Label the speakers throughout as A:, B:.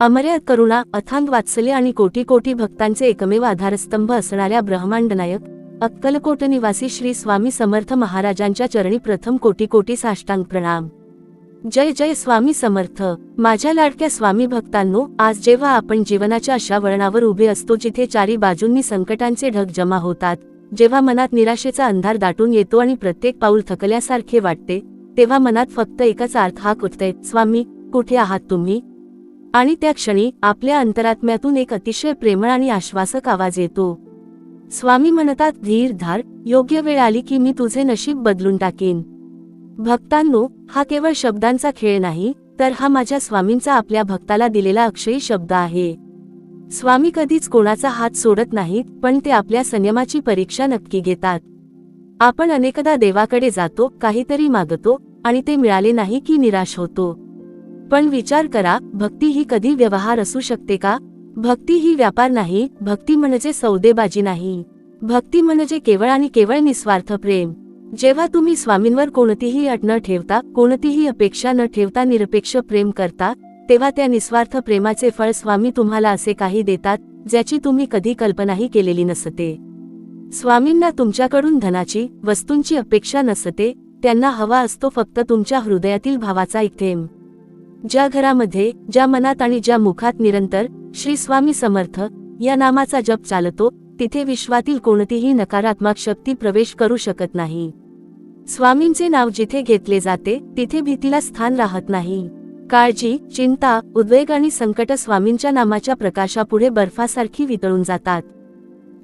A: अमर्याद करुणा, अथांग वात्सल्य आणि कोटी कोटी भक्तांचे एकमेव आधारस्तंभ असणाऱ्या ब्रह्मांडनायक अक्कलकोट निवासी श्री स्वामी समर्थ महाराजांच्या चरणी प्रथम कोटी कोटी साष्टांग प्रणाम। जय जय स्वामी समर्थ। माझ्या लाडक्या स्वामी भक्तांनो, आज जेव्हा आपण जीवनाच्या अशा वळणावर उभे असतो जिथे चारी बाजूंनी संकटांचे ढग जमा होतात, जेव्हा मनात निराशेचा अंधार दाटून येतो आणि प्रत्येक पाऊल थकल्यासारखे वाटते, तेव्हा मनात फक्त एकच अर्थ हाक उठते, स्वामी कुठे आहात तुम्ही? आणि त्या क्षणी आपल्या अंतरात्म्यातून एक अतिशय प्रेमळ आणि आश्वासक आवाज येतो। स्वामी म्हणतात, धीर धार, योग्य वेळ आली की मी तुझे नशीब बदलून टाकीन। भक्तांनो, हा केवळ शब्दांचा खेळ नाही, तर हा माझ्या स्वामींचा आपल्या भक्ताला दिलेला अक्षयी शब्द आहे। स्वामी कधीच कोणाचा हात सोडत नाहीत, पण ते आपल्या संयमाची परीक्षा नक्की घेतात। आपण अनेकदा देवाकडे जातो, काहीतरी मागतो आणि ते मिळाले नाही की निराश होतो। पण विचार करा, भक्ती ही कधी व्यवहार असू शकते का? भक्ती ही व्यापार नाही, भक्ती म्हणजे सौदेबाजी नाही। भक्ती म्हणजे केवळ आणि केवळ निस्वार्थ प्रेम। जेव्हा तुम्ही स्वामींवर कोणतीही अट न ठेवता, कोणतीही अपेक्षा न ठेवता निरपेक्ष प्रेम करता, तेव्हा त्या निस्वार्थ प्रेमाचे फळ स्वामी तुम्हाला असे काही देतात ज्याची तुम्ही कधी कल्पनाही केलेली नसते। स्वामींना तुमच्याकडून धनाची, वस्तूंची अपेक्षा नसते, त्यांना हवा असतो फक्त तुमच्या हृदयातील भावाचा एक थेंब। ज्या घरामध्ये, ज्या मनात आणि ज्या मुखात निरंतर श्री स्वामी समर्थ या नामाचा जप चालतो, तिथे विश्वातील कोणतीही नकारात्मक शक्ती प्रवेश करू शकत नाही। स्वामींचे नाव जिथे घेतले जाते, तिथे भीतीला स्थान राहत नाही। काळजी, चिंता, उद्वेग आणि संकट स्वामींच्या नामाच्या प्रकाशापुढे बर्फासारखी वितळून जातात।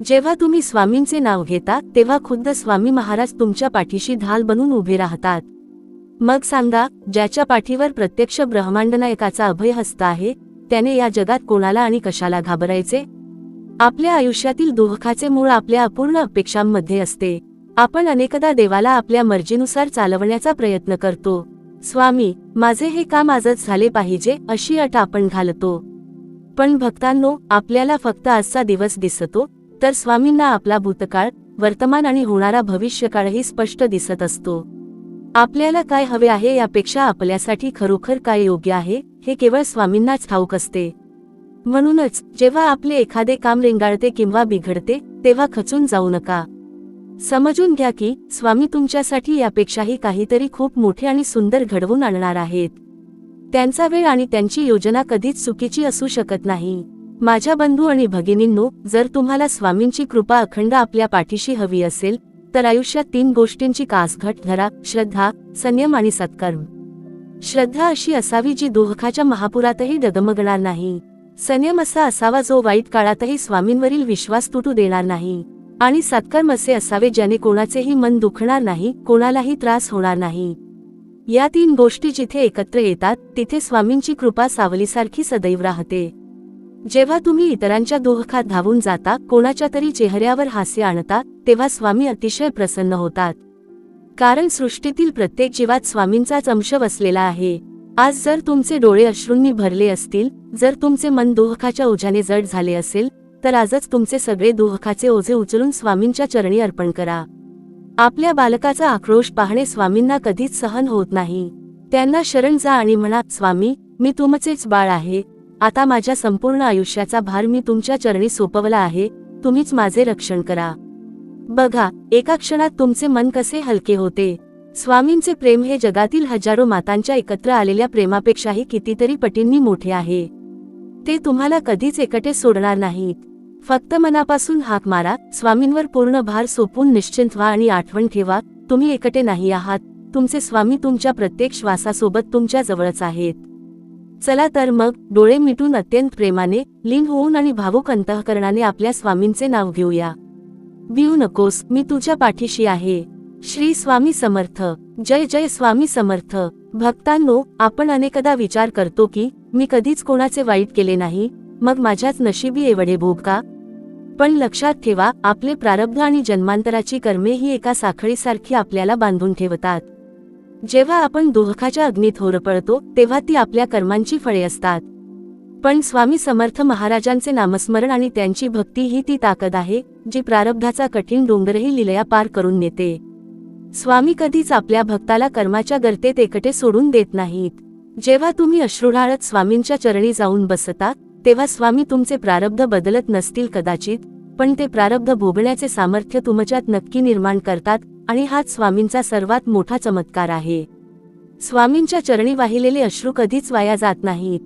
A: जेव्हा तुम्ही स्वामींचे नाव घेता, तेव्हा खुद्द स्वामी महाराज तुमच्या पाठीशी ढाल बनून उभे राहतात। मग सांगा, ज्याच्या पाठीवर प्रत्यक्ष ब्रह्मांडनायकाचा अभयहस्त आहे, त्याने या जगात कोणाला आणि कशाला घाबरायचे? आपल्या आयुष्यातील दुःखाचे मूळ आपल्या अपूर्ण अपेक्षांमध्ये असते। आपण अनेकदा देवाला आपल्या मर्जीनुसार चालवण्याचा प्रयत्न करतो। स्वामी, माझे हे काम आजच झाले पाहिजे अशी अट आपण घालतो। पण भक्तांनो, आपल्याला फक्त आजचा दिवस दिसतो, तर स्वामींना आपला भूतकाळ, वर्तमान आणि होणारा भविष्यकाळही स्पष्ट दिसत असतो। आपल्याला काय हवे आहे यापेक्षा आपल्यासाठी खरोखर काय योग्य आहे, हे केवळ स्वामींनाच ठाऊक असते। म्हणूनच जेव्हा आपले एखादे काम रेंगाळते किंवा बिघडते, तेव्हा खचून जाऊ नका। समजून घ्या की स्वामी तुमच्यासाठी यापेक्षाही काहीतरी खूप मोठे आणि सुंदर घडवून आणणार आहेत। त्यांचा वेळ आणि त्यांची योजना कधीच चुकीची असू शकत नाही। माझ्या बंधू आणि भगिनींनो, जर तुम्हाला स्वामींची कृपा अखंड आपल्या पाठीशी हवी असेल, तर आयुष्यात 3 गोष्टींची कासघट धरा: श्रद्धा, संयम आणि सत्कर्म। श्रद्धा अशी असावी जी दुःखाच्या महापुरातही डगमगणार नाही। संयम असा असावा जो वाईट काळातही स्वामींवरील विश्वास तुटू देणार नाही। आणि सत्कर्म असे असावे ज्याने कोणाचेही मन दुखणार नाही, कोणालाही त्रास होणार नाही। या 3 गोष्टी जिथे एकत्र येतात, तिथे स्वामींची कृपा सावलीसारखी सदैव राहते। जेव्हा तुम्ही इतरांच्या दुःखात धावून जाता, कोणाच्या तरी चेहऱ्यावर हास्य आणता, तेव्हा स्वामी अतिशय प्रसन्न होतात। कारण सृष्टीतील प्रत्येक जीवात स्वामींचाच अंश वसलेला आहे। आज जर तुमचे डोळे अश्रूंनी भरले असतील, जर तुमचे मन दुःखाच्या ओझ्याने जड झाले असेल, तर आजच तुमचे सगळे दुःखाचे ओझे उचलून स्वामींच्या चरणी अर्पण करा। आपल्या बालकाचा आक्रोश पाहणे स्वामींना कधीच सहन होत नाही। त्यांना शरण जा आणि म्हणा, स्वामी, मी तुमचेच बाळ आहे। आता माझ्या संपूर्ण आयुष्याचा भार मी तुमच्या चरणी सोपवला आहे, तुम्हीच माझे रक्षण करा। बघा, एका क्षणात तुमचे मन कसे हलके होते। स्वामींचे प्रेम हे जगातील हजारो मातांच्या एकत्र आलेल्या प्रेमापेक्षाही कितीतरी पटींनी मोठे आहे। ते तुम्हाला कधीच एकटे सोडणार नाहीत। फक्त मनापासून हाक मारा, स्वामींवर पूर्ण भार सोपवून निश्चिंत व्हा आणि आठवण ठेवा, तुम्ही एकटे नाही आहात। तुमचे स्वामी तुमच्या प्रत्येक श्वासासोबत तुमच्या जवळच आहेत। चला तर मग, डोळे मिटून अत्यंत प्रेमाने, लीन होऊन आणि भावुक अंतःकरणाने आपल्या स्वामींचे नाव घेऊया। भिऊ नकोस, मी तुझ्या पाठीशी आहे। श्री स्वामी समर्थ। जय जय स्वामी समर्थ। भक्तांनो, आपण अनेकदा विचार करतो की मी कधीच कोणाचे वाईट केले नाही, मग माझ्याच नशिबी एवढे भोग का? पण लक्षात ठेवा, आपले प्रारब्ध आणि जन्मांतराची कर्मे ही एका साखळीसारखी आपल्याला बांधून ठेवतात। जेव्हा आपण दुःखाच्या अग्नीत होरपळतो, तेव्हा ती आपल्या कर्मांची फळे असतात। पण स्वामी समर्थ महाराजांचे नामस्मरण आणि त्यांची भक्ती ही ती ताकद आहे, जी प्रारब्धाचा कठीण डोंगरही लीलया पार करून नेते। स्वामी कधीच आपल्या भक्ताला कर्माच्या गर्तेत एकटे सोडून देत नाहीत। जेव्हा तुम्ही अश्रुढाळत स्वामींच्या चरणी जाऊन बसता तेव्हा स्वामी तुमचे प्रारब्ध बदलत नसतील कदाचित, पण ते प्रारब्ध भोगण्याचे सामर्थ्य तुमच्यात नक्की निर्माण करतात आणि हाच स्वामींचा सर्वात मोठा चमत्कार आहे. स्वामींच्या चरणी वाहिलेले अश्रू कधीच वाया जात नाहीत.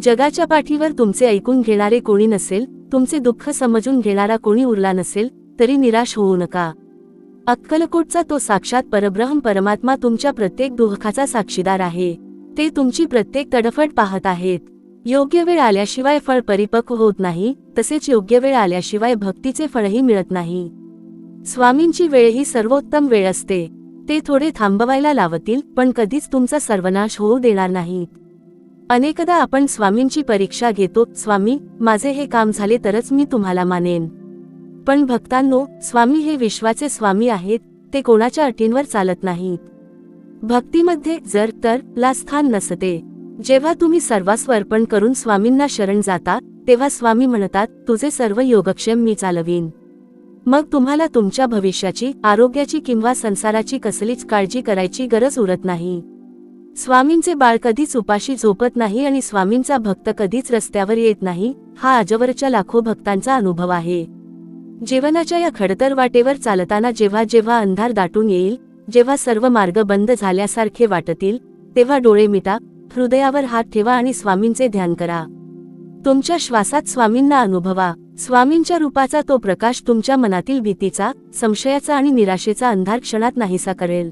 A: जगाच्या पाठीवर तुमचे ऐकून घेणारे कोणी नसेल, तुमचे दुःख समजून घेणारा कोणी उरला नसेल, तरी निराश होऊ नका. अक्कलकोटचा तो साक्षात परब्रह्म परमात्मा तुमच्या प्रत्येक दुःखाचा साक्षीदार आहे. ते तुमची प्रत्येक तडफड पाहत आहेत. योग्य वेळ आल्याशिवाय फळ परिपक्व होत नाही, तसेच योग्य वेळ आल्याशिवाय भक्तीचे फळही मिळत नाही. स्वामींची वेळ ही सर्वोत्तम वेळ असते. ते थोडे थांबवायला लावतील, पण कधीच तुमचा सर्वनाश होऊ देणार नाहीत. अनेकदा आपण स्वामींची परीक्षा घेतो, स्वामी माझे हे काम झाले तरच मी तुम्हाला मानेन. पण भक्तांनो, स्वामी हे विश्वाचे स्वामी आहेत. ते कोणाच्या अटींवर चालत नाहीत. भक्तीमध्ये जर तर ला स्थान नसते. जेव्हा तुम्ही सर्वस्व अर्पण करून स्वामींना शरण जाता तेव्हा स्वामी म्हणतात, तुझे सर्व योगक्षेम मी चालवीन. मग तुम्हाला तुमच्या भविष्याची, आरोग्याची किंवा संसाराची कसलीच काळजी करायची गरज उरत नाही. स्वामींचे बाळ कधीच उपाशी झोपत नाही आणि स्वामींचा भक्त कधीच रस्त्यावर येत नाही. हा आजवरच्या लाखो भक्तांचा अनुभव आहे. जीवनाच्या या खडतर वाटेवर चालताना जेव्हा जेव्हा अंधार दाटून येईल, जेव्हा सर्व मार्ग बंद झाल्यासारखे वाटतील, तेव्हा डोळे मिटा, हृदयावर हात ठेवा आणि स्वामींचे ध्यान करा. तुमच्या श्वासात स्वामींना अनुभवा. स्वामींच्या रूपाचा तो प्रकाश तुमच्या मनातील भीतीचा, संशयाचा आणि निराशेचा अंधार क्षणात नाहीसा करेल.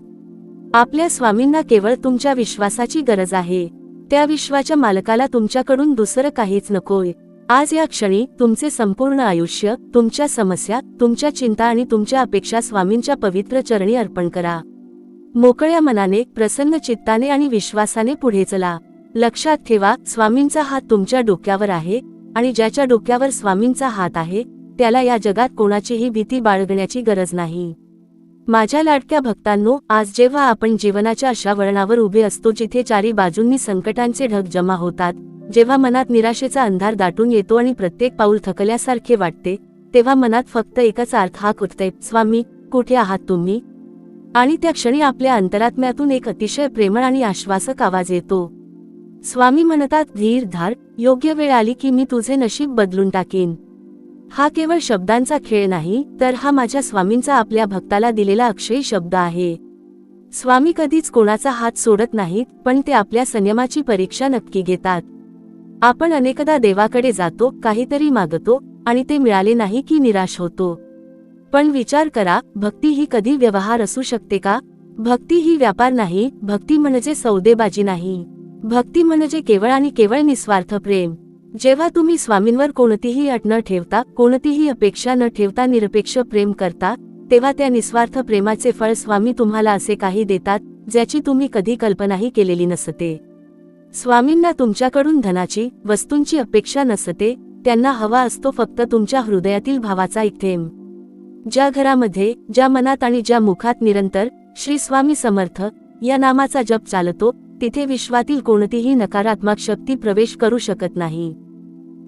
A: आपल्या स्वामींना केवळ तुमच्या विश्वासाची गरज आहे. त्या विश्वाच्या मालकाला तुमच्याकडून दुसरं काहीच नकोय. आज या क्षणी तुमचे संपूर्ण आयुष्य, तुमच्या समस्या, तुमच्या चिंता आणि तुमच्या अपेक्षा स्वामींच्या पवित्र चरणी अर्पण करा. मोकळ्या मनाने, प्रसन्न चित्ताने आणि विश्वासाने पुढे चला. लक्षात ठेवा, स्वामींचा हात तुमच्या डोक्यावर आहे आणि ज्याच्या डोक्यावर स्वामींचा हात आहे त्याला या जगात कोणाचीही भीती बाळगण्याची गरज नाही. माझ्या लाडक्या भक्तांनो, आज जेव्हा आपण जीवनाच्या अशा वळणावर उभे असतो जिथे चारी बाजूंनी संकटांचे ढग जमा होतात, जेव्हा मनात निराशेचा अंधार दाटून येतो आणि प्रत्येक पाऊल थकल्यासारखे वाटते, तेव्हा मनात फक्त एकच अर्थ हाक उठते, स्वामी कुठे आहात तुम्ही? आणि त्या क्षणी आपल्या अंतरात्म्यातून एक अतिशय प्रेमळ आणि आश्वासक आवाज येतो. स्वामी म्हणतात, धीर धार, योग्य वेळ आली की मी तुझे नशीब बदलून टाकीन. हा केवळ शब्दांचा खेळ नाही, तर हा माझ्या स्वामींचा आपल्या भक्ताला दिलेला अक्षयी शब्द आहे. स्वामी कधीच कोणाचा हात सोडत नाहीत, पण ते आपल्या संयमाची परीक्षा नक्की घेतात. आपण अनेकदा देवाकडे जातो, काहीतरी मागतो आणि ते मिळाले नाही की निराश होतो. पण विचार करा, भक्ती ही कधी व्यवहार असू शकते का? भक्ती ही व्यापार नाही. भक्ती म्हणजे सौदेबाजी नाही. भक्ती म्हणजे केवळ आणि केवळ निस्वार्थ प्रेम. जेव्हा तुम्ही स्वामींवर कोणतीही अट न ठेवता, कोणतीही अपेक्षा न ठेवता निरपेक्ष प्रेम करता, तेव्हा त्या निस्वार्थ प्रेमाचे फळ स्वामी तुम्हाला असे काही देतात ज्याची तुम्ही कधी कल्पनाही केलेली नसते. स्वामींना तुमच्याकडून धनाची, वस्तूंची अपेक्षा नसते. त्यांना हवा असतो फक्त तुमच्या हृदयातील भावाचा एक थेंब. ज्या घरामध्ये, ज्या मनात आणि ज्या मुखात निरंतर श्री स्वामी समर्थ या नामाचा जप चालतो, तिथे विश्वातील कोणतीही नकारात्मक शक्ती प्रवेश करू शकत नाही.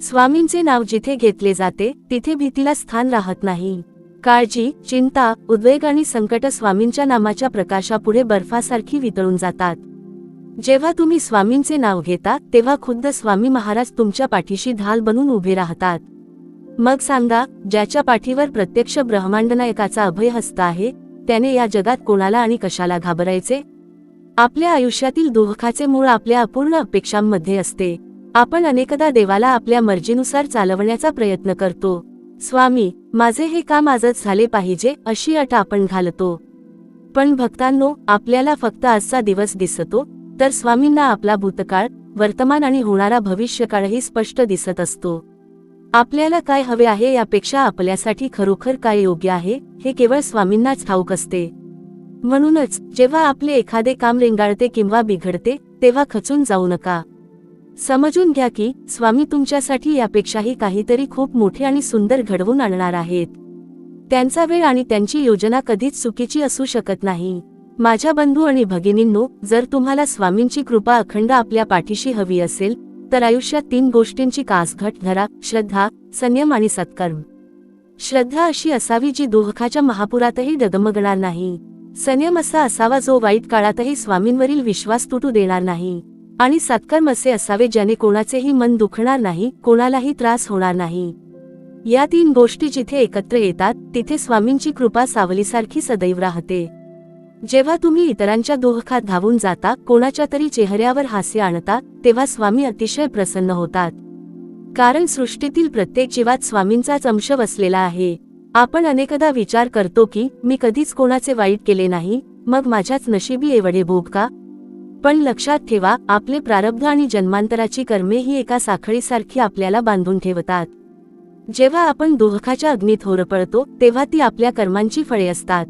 A: स्वामींचे नाव जिथे घेतले जाते तिथे भीतीला स्थान राहत नाही. काळजी, चिंता, उद्वेग आणि संकट स्वामींच्या नामाच्या प्रकाशापुढे बर्फासारखी वितळून जातात. जेव्हा तुम्ही स्वामींचे नाव घेता तेव्हा खुद्द स्वामी महाराज तुमच्या पाठीशी ढाल बनून उभे राहतात. मग सांगा, ज्याच्या पाठीवर प्रत्यक्ष ब्रह्मांडनायकाचा अभयहस्त आहे, त्याने या जगात कोणाला आणि कशाला घाबरायचे? आपल्या आयुष्यातील दुःखाचे मूळ आपल्या अपूर्ण अपेक्षांमध्ये असते. आपण अनेकदा देवाला आपल्या मर्जीनुसार चालवण्याचा प्रयत्न करतो. स्वामी माझे हे काम आजच झाले पाहिजे अशी अट आपण घालतो. पण भक्तांनो, आपल्याला फक्त आजचा दिवस दिसतो, तर स्वामींना आपला भूतकाळ, वर्तमान आणि होणारा भविष्यकाळही स्पष्ट दिसत असतो. आपल्याला काय हवे आहे यापेक्षा आपल्यासाठी खरोखर काय योग्य आहे हे केवळ स्वामींनाच ठाऊक असते. म्हणूनच जेव्हा आपले एखादे काम रेंगाळते किंवा बिघडते तेव्हा खचून जाऊ नका. समजून घ्या की स्वामी तुमच्यासाठी यापेक्षाही काहीतरी खूप मोठे आणि सुंदर घडवून आणणार आहेत. त्यांचा वेळ आणि त्यांची योजना कधीच चुकीची असू शकत नाही. माझ्या बंधू आणि भगिनींनो, जर तुम्हाला स्वामींची कृपा अखंड आपल्या पाठीशी हवी असेल तर आयुष्यात 3 गोष्टींची कासघट धरा: श्रद्धा, संयम आणि सत्कर्म. श्रद्धा अशी असावी जी दुःखाच्या महापुरातही डगमगणार नाही. संयम असा असावा जो वाईट काळातही स्वामींवरील विश्वास तुटू देणार नाही. आणि सत्कर्म असे असावे ज्याने कोणाचेही मन दुखणार नाही, कोणालाही त्रास होणार नाही. या 3 गोष्टी जिथे एकत्र येतात तिथे स्वामींची कृपा सावलीसारखी सदैव राहते. जेव्हा तुम्ही इतरांच्या दुःखात धावून जाता, कोणाच्या तरी चेहऱ्यावर हास्य आणता, तेव्हा स्वामी अतिशय प्रसन्न होतात. कारण सृष्टीतील प्रत्येक जीवात स्वामींचाच अंश वसलेला आहे. आपण अनेकदा विचार करतो की मी कधीच कोणाचे वाईट केले नाही, मग माझ्याच नशिबी एवढे भोग का? पण लक्षात ठेवा, आपले प्रारब्ध आणि जन्मांतराची कर्मे ही एका साखळीसारखी आपल्याला बांधून ठेवतात. जेव्हा आपण दुःखाच्या अग्नीत होरपळतो तेव्हा ती आपल्या कर्मांची फळे असतात.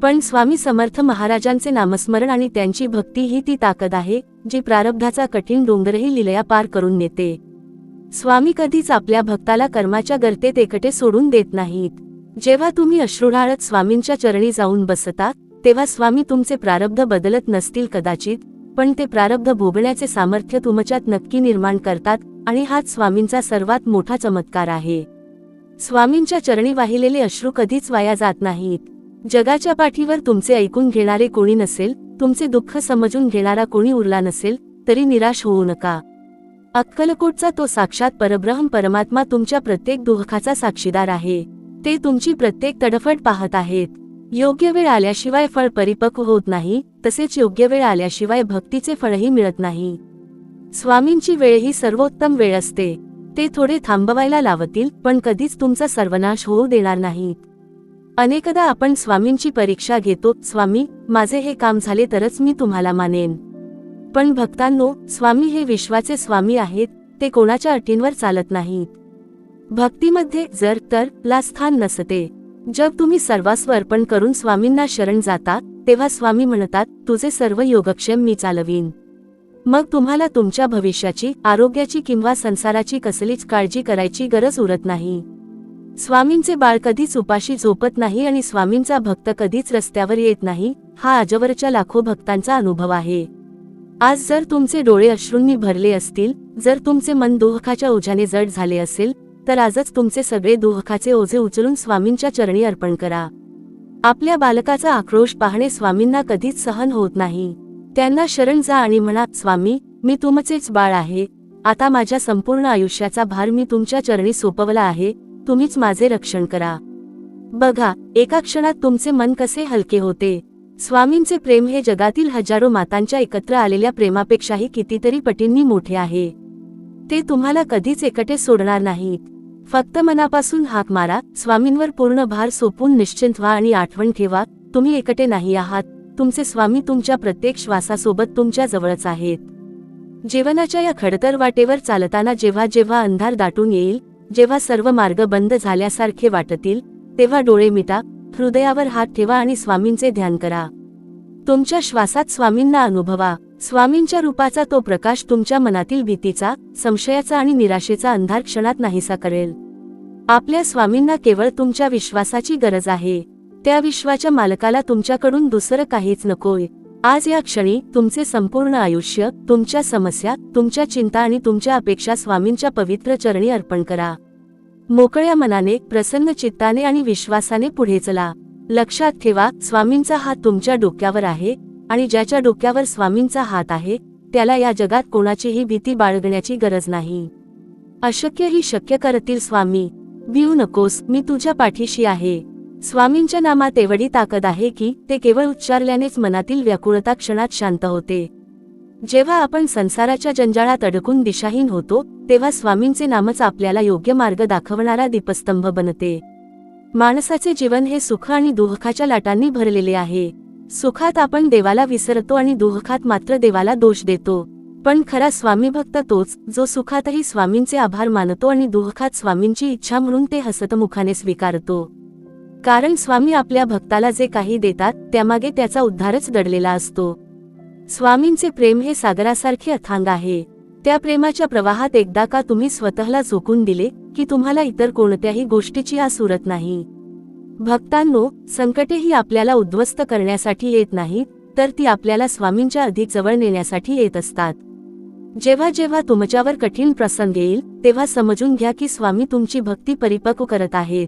A: पण स्वामी समर्थ महाराजांचे नामस्मरण आणि त्यांची भक्ती ही ती ताकद आहे जी प्रारब्धाचा कठीण डोंगरही लीलया पार करून नेते. स्वामी कधीच आपल्या भक्ताला कर्माच्या गर्तेत एकटे सोडून देत नाहीत. जेव्हा तुम्ही अश्रू ढाळत स्वामींच्या चरणी जाऊन बसता तेव्हा स्वामी तुमचे प्रारब्ध बदलत नसतील कदाचित, पण ते प्रारब्ध भोगण्याचे सामर्थ्य तुमच्यात नक्की निर्माण करतात आणि हाच स्वामींचा सर्वात मोठा चमत्कार आहे. स्वामींच्या चरणी वाहिलेले अश्रू कधीच वाया जात नाहीत. जगाच्या पाठीवर तुमचे ऐकून घेणारे कोणी नसेल, तुमचे दुःख समजून घेणारा कोणी उरला नसेल, तरी निराश होऊ नका. अक्कलकोटचा तो साक्षात परब्रह्म परमात्मा तुमच्या प्रत्येक दुःखाचा साक्षीदार आहे. ते तुमची प्रत्येक तडफड पाहत आहेत. योग्य वेळ आल्याशिवाय फळ परिपक्व होत नाही, तसेच योग्य वेळ आल्याशिवाय भक्तीचे फळही मिळत नाही. स्वामींची वेळ ही सर्वोत्तम वेळ असते. ते थोडे थांबवायला लावतील, पण कधीच तुमचा सर्वनाश होऊ देणार नाहीत. अनेकदा आपण स्वामींची परीक्षा घेतो, स्वामी माझे हे काम झाले तरच मी तुम्हाला मानेन. पण भक्तांनो, स्वामी हे विश्वाचे स्वामी आहेत. ते कोणाच्या अटींवर चालत नाहीत. भक्तीमध्ये जर तर ला स्थान नसते. जब तुम्ही सर्वस्व अर्पण करून स्वामींना शरण जाता तेव्हा स्वामी म्हणतात, तुझे सर्व योगक्षेम मी चालवीन. मग तुम्हाला तुमच्या भविष्याची, आरोग्याची किंवा संसाराची कसलीच काळजी करायची गरज उरत नाही. स्वामींचे बाळ कधीच उपाशी झोपत नाही आणि स्वामींचा भक्त कधीच रस्त्यावर येत नाही. हा आजवरच्या लाखो भक्तांचा अनुभव आहे. आज जर तुमचे डोळे अश्रूंनी भरले असतील, जर तुमचे मन दुःखाच्या ओझ्याने जड झाले असेल, तर आजच तुमचे सगळे दुःखाचे ओझे उचलून स्वामींच्या चरणी अर्पण करा. आपल्या बालकाचा आक्रोश पाहणे स्वामींना कधीच सहन होत नाही. त्यांना शरण जा आणि म्हणा, स्वामी मी तुमचेच बाळ आहे. आता माझ्या संपूर्ण आयुष्याचा भार मी तुमच्या चरणी सोपवला आहे. तुम्हीच माझे रक्षण करा. बघा, एका क्षणात तुमचे मन कसे हलके होते. स्वामींचे प्रेम हे जगातील हजारो मातांच्या एकत्र आलेल्या प्रेमापेक्षाही कितीतरी पटींनी मोठे आहे. ते तुम्हाला कधीच एकटे सोडणार नाहीत. फक्त मनापासून हाक मारा, स्वामींवर पूर्ण भार सोपवून निश्चिंत व्हा आणि आठवण ठेवा, तुम्ही एकटे नाही आहात. तुमचे स्वामी तुमच्या प्रत्येक श्वासासोबत तुमच्या जवळच आहेत. जीवनाच्या या खडतर वाटेवर चालताना जेव्हा जेव्हा अंधार दाटून येईल, जेव्हा सर्व मार्ग बंद झाल्यासारखे वाटतील, तेव्हा डोळे मिटा, हृदयावर हात ठेवा आणि स्वामींचे ध्यान करा. तुमच्या श्वासात स्वामींना अनुभवा. स्वामींच्या रूपाचा तो प्रकाश तुमच्या मनातील भीतीचा, संशयाचा आणि निराशेचा अंधार क्षणात नाहीसा करेल. आपल्या स्वामींना केवळ तुमच्या विश्वासाची गरज आहे. त्या विश्वाच्या मालकाला तुमच्याकडून दुसरं काहीच नकोय. आज या क्षणी तुमचे संपूर्ण आयुष्य, तुमच्या समस्या, तुमच्या चिंता आणि तुमच्या अपेक्षा स्वामींच्या पवित्र चरणी अर्पण करा. मोकळ्या मनाने, प्रसन्न चित्ताने आणि विश्वासाने पुढे चला. लक्षात ठेवा, स्वामींचा हात तुमच्या डोक्यावर आहे आणि ज्याच्या डोक्यावर स्वामींचा हात आहे त्याला या जगात कोणाचीही भीती बाळगण्याची गरज नाही. अशक्य ही शक्य करतील स्वामी. भिऊ नकोस, मी तुझ्या पाठीशी आहे. स्वामींच्या नामात एवढी ताकद आहे की ते केवळ उच्चारल्यानेच मनातील व्याकुळता क्षणात शांत होते. जेव्हा आपण संसाराच्या जंजाळात अडकून दिशाहीन होतो तेव्हा स्वामींचे नामच आपल्याला योग्य मार्ग दाखवणारा दीपस्तंभ बनते. माणसाचे जीवन हे सुख आणि दुःखाच्या लाटांनी भरलेले आहे. सुखात आपण देवाला विसरतो आणि दुःखात मात्र देवाला दोष देतो. पण खरा स्वामी भक्त तोच जो सुखातही स्वामींचे आभार मानतो आणि दुःखात स्वामींची इच्छा म्हणून ते हसतमुखाने स्वीकारतो. कारण स्वामी आपल्या भक्ताला जे काही देतात त्यामागे त्याचा उद्धारच दडलेला असतो. स्वामींचे प्रेम हे सागरासारखे अथांग आहे. त्या प्रेमाच्या प्रवाहात एकदा का तुम्ही स्वतःला झोकून दिले की तुम्हाला इतर कोणत्याही गोष्टीची आस उरत नाही. भक्तांनो, संकटेही आपल्याला उद्ध्वस्त करण्यासाठी येत नाहीत, तर ती आपल्याला स्वामींच्या अधिक जवळ नेण्यासाठी येत असतात. जेव्हा जेव्हा तुमच्यावर कठीण प्रसंग येईल तेव्हा समजून घ्या की स्वामी तुमची भक्ती परिपक्व करत आहेत.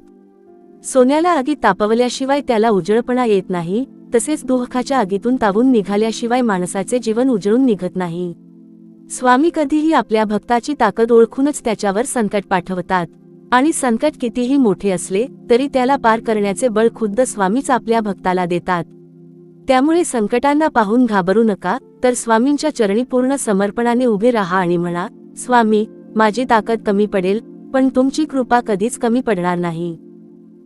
A: सोन्याला आगीत तापवल्याशिवाय त्याला उजळपणा येत नाही, तसेच दुःखाच्या आगीतून तावून निघाल्याशिवाय माणसाचे जीवन उजळून निघत नाही. स्वामी कधीही आपल्या भक्ताची ताकद ओळखूनच त्याच्यावर संकट पाठवतात आणि संकट कितीही मोठे असले तरी त्याला पार करण्याचे बळ खुद्द स्वामीच आपल्या भक्ताला देतात। त्यामुळे संकटांना पाहून घाबरू नका, तर स्वामींच्या चरणी पूर्ण समर्पणाने उभे राहा आणि म्हणा, स्वामी, माझी ताकद कमी पडेल, पण तुमची कृपा कधीच कमी पडणार नाही।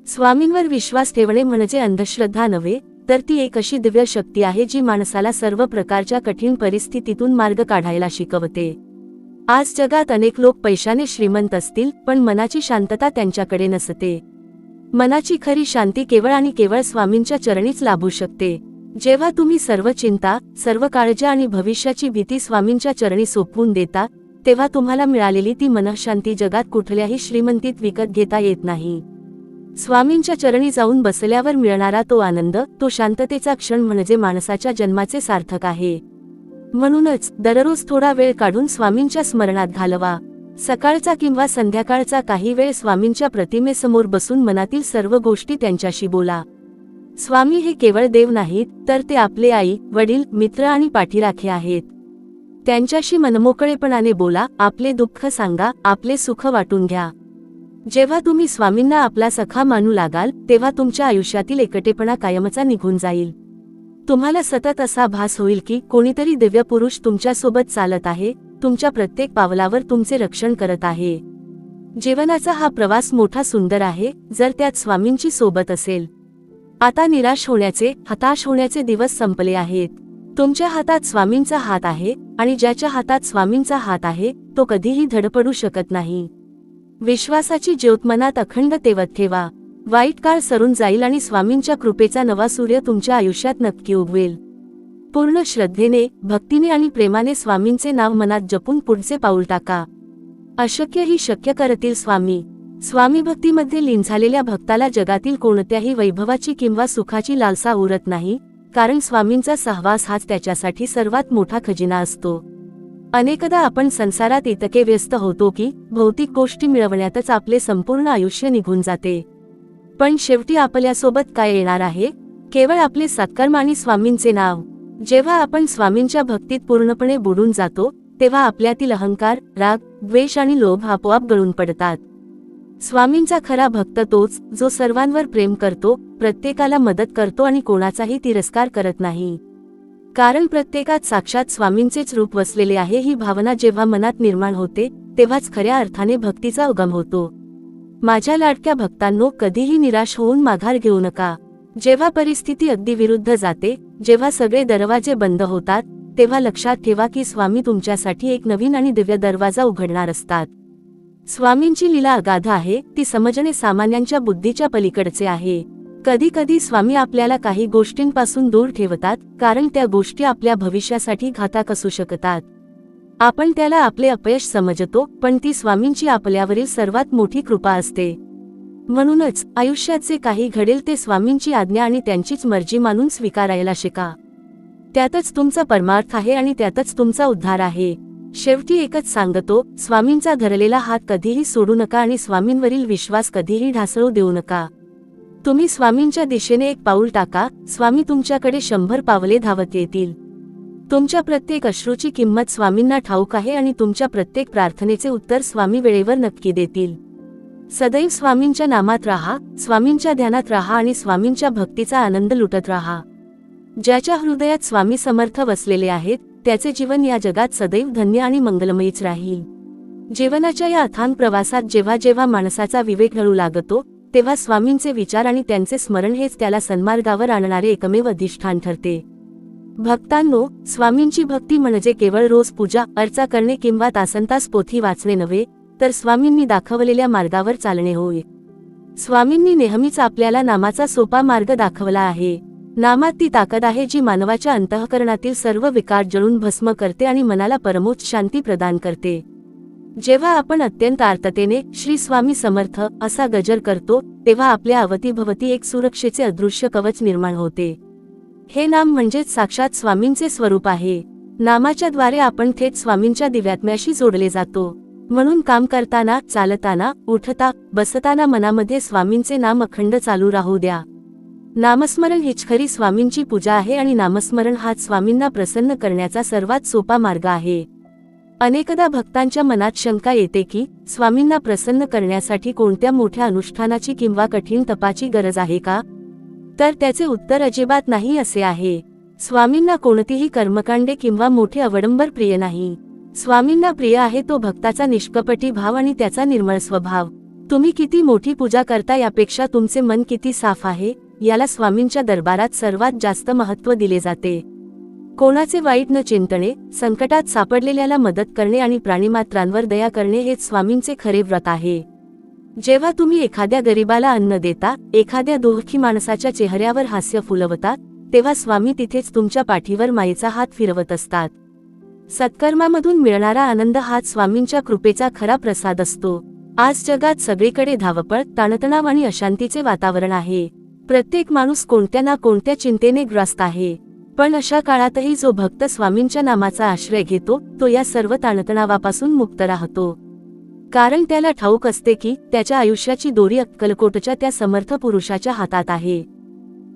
A: स्वामींवर विश्वास ठेवणे म्हणजे अंधश्रद्धा नव्हे, तर ती एक अशी दिव्य शक्ती आहे जी माणसाला सर्व प्रकारच्या कठीण परिस्थितीतून मार्ग काढायला शिकवते। आज जगात अनेक लोक पैशाने श्रीमंत असतील, पण मनाची शांतता त्यांच्याकडे नसते। मनाची खरी शांती केवळ आणि केवळ स्वामींच्या चरणीच लाभू शकते। जेव्हा तुम्ही सर्व चिंता, सर्व काळजी आणि भविष्याची भीती स्वामींच्या चरणी सोपवून देता, तेव्हा तुम्हाला मिळालेली ती मनःशांती जगात कुठल्याही श्रीमंतीत विकत घेता येत नाही। स्वामींच्या चरणी जाऊन बसल्यावर मिळणारा तो आनंद, तो शांततेचा क्षण म्हणजे माणसाच्या जन्माचे सार्थक आहे। म्हणूनच दररोज थोडा वेळ काढून स्वामींच्या स्मरणात घालवा। सकाळचा किंवा संध्याकाळचा काही वेळ स्वामींच्या प्रतिमेसमोर बसून मनातील सर्व गोष्टी त्यांच्याशी बोला। स्वामी हे केवळ देव नाहीत, तर ते आपले आई, वडील, मित्र आणि पाठीराखे आहेत। त्यांच्याशी मनमोकळेपणाने बोला, आपले दुःख सांगा, आपले सुख वाटून घ्या। जेव्हा तुम्ही स्वामींना आपला सखा मानू लागाल, तेव्हा तुमच्या आयुष्यातील एकटेपणा कायमचा निघून जाईल। तुम्हाला सतत असा भास होईल की कोणीतरी दिव्य पुरुष तुमच्यासोबत चालत आहे, तुमच्या प्रत्येक पावलावर तुमचे रक्षण करत आहे। जीवनाचा हा प्रवास मोठा सुंदर आहे, जर त्यात स्वामींची सोबत असेल। आता निराश होण्याचे, हताश होण्याचे दिवस संपले आहेत। तुमच्या हातात स्वामींचा हात आहे, आणि ज्याच्या हातात स्वामींचा हात आहे, तो कधीही धडपडू शकत नाही। विश्वासाची ज्योत मनात अखंड तेवत ठेवा। वाईट काळ सरून जाईल आणि स्वामींच्या कृपेचा नवा सूर्य तुमच्या आयुष्यात नक्की उगवेल। पूर्ण श्रद्धेने, भक्तीने आणि प्रेमाने स्वामींचे नाव मनात जपून पुढचे पाऊल टाका। अशक्य ही शक्य करतील स्वामी। स्वामी भक्तीमध्ये लीन झालेल्या भक्ताला जगातील कोणत्याही वैभवाची किंवा सुखाची लालसा उरत नाही, कारण स्वामींचा सहवास हाच त्याच्यासाठी सर्वात मोठा खजिना असतो। अनेकदा आपण संसारात इतके व्यस्त होतो की भौतिक गोष्टी मिळवण्यातच आपले संपूर्ण आयुष्य निघून जाते। पण शेवटी आपल्यासोबत काय येणार आहे? केवळ आपले सत्कर्म आणि स्वामींचे नाव। जेव्हा आपण स्वामींच्या भक्तीत पूर्णपणे बुडून जातो, तेव्हा आपल्यातील अहंकार, राग, द्वेष आणि लोभ आपोआप गळून पडतात। स्वामींचा खरा भक्त तोच, जो सर्वांवर प्रेम करतो, प्रत्येकाला मदत करतो आणि कोणाचाही तिरस्कार करत नाही। कारण प्रत्येकात साक्षात स्वामींचेच रूप वसलेले आहे ही भावना जेव्हा मनात निर्माण होते, तेव्हाच खऱ्या अर्थाने भक्तीचा उगम होतो। माझ्या लाडक्या भक्तांनो, कधीही निराश होऊन माघार घेऊ नका। जेव्हा परिस्थिती अगदी विरुद्ध जाते, जेव्हा सगळे दरवाजे बंद होतात, तेव्हा लक्षात ठेवा की स्वामी तुमच्यासाठी एक नवीन आणि दिव्य दरवाजा उघडणार असतात। स्वामींची लीला अगाध आहे, ती समजणे सामान्यांच्या बुद्धीच्या पलीकडचे आहे। कधी कधी स्वामी आपल्याला काही गोष्टींपासून दूर ठेवतात, कारण त्या गोष्टी आपल्या भविष्यासाठी घातक असू शकतात। आपण त्याला आपले अपयश समजतो, पण ती स्वामींची आपल्यावरील सर्वात मोठी कृपा असते। म्हणूनच आयुष्यात जे काही घडेल ते स्वामींची आज्ञा आणि त्यांचीच मर्जी मानून स्वीकारायला शिका। त्यातच तुमचा परमार्थ आहे आणि त्यातच तुमचा उद्धार आहे। शेवटी एकच सांगतो, स्वामींचा धरलेला हात कधीही सोडू नका आणि स्वामींवरील विश्वास कधीही ढासळू देऊ नका। तुम्ही स्वामींच्या दिशेने एक पाऊल टाका, स्वामी तुमच्याकडे 100 पावले धावत येतील। तुमच्या प्रत्येक अश्रूची किंमत स्वामींना ठाऊक आहे आणि तुमच्या प्रत्येक प्रार्थनेचे उत्तर स्वामी वेळेवर नक्की देतील। सदैव स्वामींच्या नामात राहा, स्वामींच्या ध्यानात राहा आणि स्वामींच्या भक्तीचा आनंद लुटत राहा। ज्याच्या हृदयात स्वामी समर्थ वसलेले आहेत, त्याचे जीवन या जगात सदैव धन्य आणि मंगलमयीच राहील। जीवनाच्या या अथांग प्रवासात जेव्हा जेव्हा माणसाचा विवेक हळू लागतो, तेव्हा स्वामींचे विचार आणि त्यांचे स्मरण हेच त्याला सन्मार्गावर आणणारे एकमेव अधिष्ठान ठरते। भक्तांनो, स्वामींची भक्ती म्हणजे केवळ रोज पूजा अर्चा करणे किंवा तासनतास पोथी वाचणे नव्हे, तर स्वामींनी दाखवलेल्या मार्गावर चालणे होय। स्वामींनी नेहमीच आपल्याला नामाचा सोपा मार्ग दाखवला आहे। नामात ती ताकद आहे जी मानवाच्या अंतःकरणातील सर्व विकार जळून भस्म करते आणि मनाला परमोच्च शांती प्रदान करते। जेव्हा आपण अत्यंत आर्ततेने श्री स्वामी समर्थ असा गजर करतो, तेव्हा आपल्या अवतीभवती एक सुरक्षेचे अदृश्य कवच निर्माण होते। हे नाम म्हणजेच साक्षात स्वामींचे स्वरूप आहे। नामाच्या द्वारे आपण थेट स्वामींच्या दिव्यात्म्याशी जोडले जातो। म्हणून काम करताना, चालताना, उठता, बसताना मनामध्ये स्वामींचे नाम अखंड चालू राहू द्या। नामस्मरण हीच खरी स्वामींची पूजा आहे आणि नामस्मरण हाच स्वामींना प्रसन्न करण्याचा सर्वात सोपा मार्ग आहे। अनेकदा भक्तांच्या मनात शंका येते की स्वामींना प्रसन्न करण्यासाठी कोणत्या मोठ्या अनुष्ठानाची किंवा कठीण तपाची गरज आहे का? तर त्याचे उत्तर अजिबात नाही असे आहे. स्वामींना कोणतीही कर्मकांडे किंवा मोठे अवडंबर प्रिय नाही. स्वामींना प्रिय आहे तो भक्ताचा निष्कपटी भाव आणि त्याचा निर्मळ स्वभाव. तुम्ही किती मोठी पूजा करता यापेक्षा तुमचे मन किती साफ आहे याला स्वामींच्या दरबारात सर्वात जास्त महत्त्व दिले जाते. कोणाचे वाईट न चिंतणे, संकटात सापडलेल्याला मदत करणे आणि प्राणीमात्रांवर दया करणे हेच स्वामींचे खरे व्रत आहे. जेव्हा तुम्ही एखाद्या गरीबाला अन्न देता, एखाद्या दुःखी माणसाच्या चेहऱ्यावर हास्य फुलवता, तेव्हा स्वामी तिथेच तुमच्या पाठीवर मायेचा हात फिरवत असतात. सत्कर्मामधून मिळणारा आनंद हाच स्वामींच्या कृपेचा खरा प्रसाद असतो. आज जगात सगळीकडे धावपळ, ताणतणाव आणि अशांतीचे वातावरण आहे. प्रत्येक माणूस कोणत्या ना कोणत्या चिंतेने ग्रस्त आहे. पण अशा काळातही जो भक्त स्वामींच्या नामाचा आश्रय घेतो तो या सर्व ताणतणावापासून मुक्त राहतो. कारण त्याला ठाऊक असते की त्याच्या आयुष्याची दोरी अक्कलकोटच्या त्या समर्थ पुरुषाच्या हातात आहे.